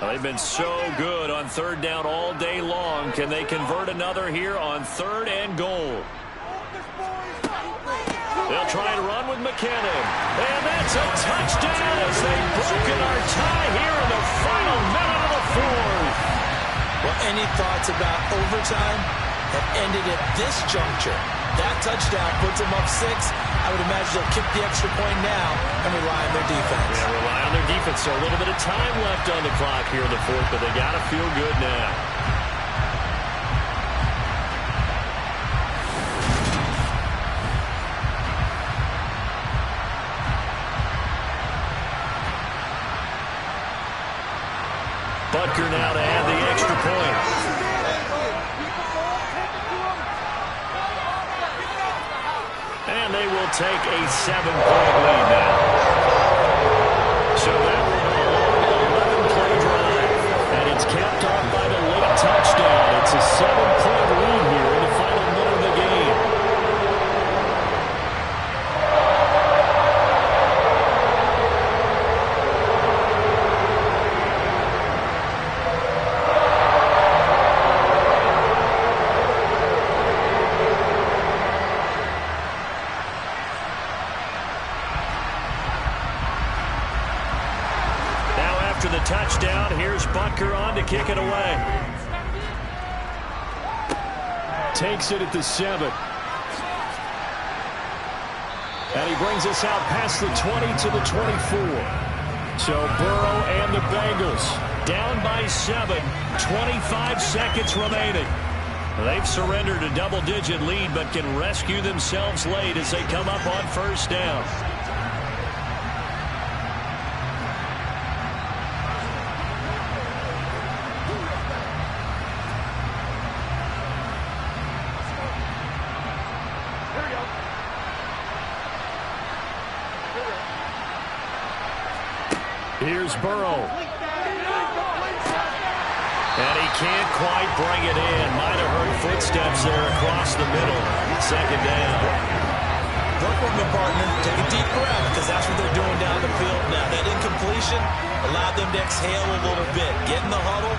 They've been so good on 3rd down all day long. Can they convert another here on 3rd and goal? They'll try and run with McKinnon. And that's a touchdown as they've broken our tie here in the final minute of the 4th. Well, any thoughts about overtime have ended at this juncture. That touchdown puts them up 6. I would imagine they'll kick the extra point now and rely on their defense. Yeah, rely on their defense. So a little bit of time left on the clock here in the 4th, but they got to feel good now. Butker now to add the extra point. And they will take a 7-point lead now. So that will be an 11-play drive. And it's capped off by the late touchdown. It's a 7-point lead here in the final minute of the game. After the touchdown, here's Butker on to kick it away. Takes it at the 7. And he brings us out past the 20 to the 24. So Burrow and the Bengals down by 7, 25 seconds remaining. They've surrendered a double-digit lead but can rescue themselves late as they come up on 1st down. Here's Burrow. And he can't quite bring it in. Might have heard footsteps there across the middle. 2nd down. Work with me, partner. Take a deep breath because that's what they're doing down the field now. That incompletion allowed them to exhale a little bit. Get in the huddle,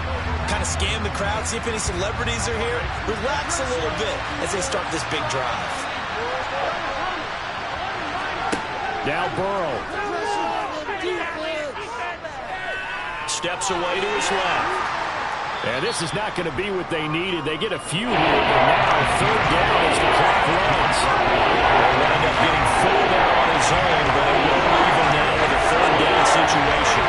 kind of scan the crowd, see if any celebrities are here. Relax a little bit as they start this big drive. Now Burrow. Steps away to his left. And this is not going to be what they needed. They get a few here, but now 3rd down as the clock runs. They'll wind up getting 4 there on his own, but it will leave him now with a 3rd down situation.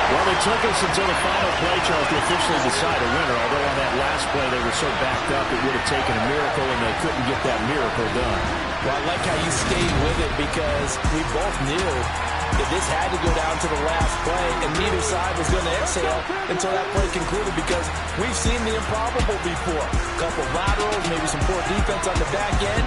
Well, it took us until the final play, Charles, to officially decide a winner, although on that last play they were so backed up it would have taken a miracle, and they couldn't get that miracle done. Well, I like how you stayed with it because we both knew that this had to go down to the last play, and neither side was going to exhale until that play concluded because we've seen the improbable before. A couple laterals, maybe some poor defense on the back end,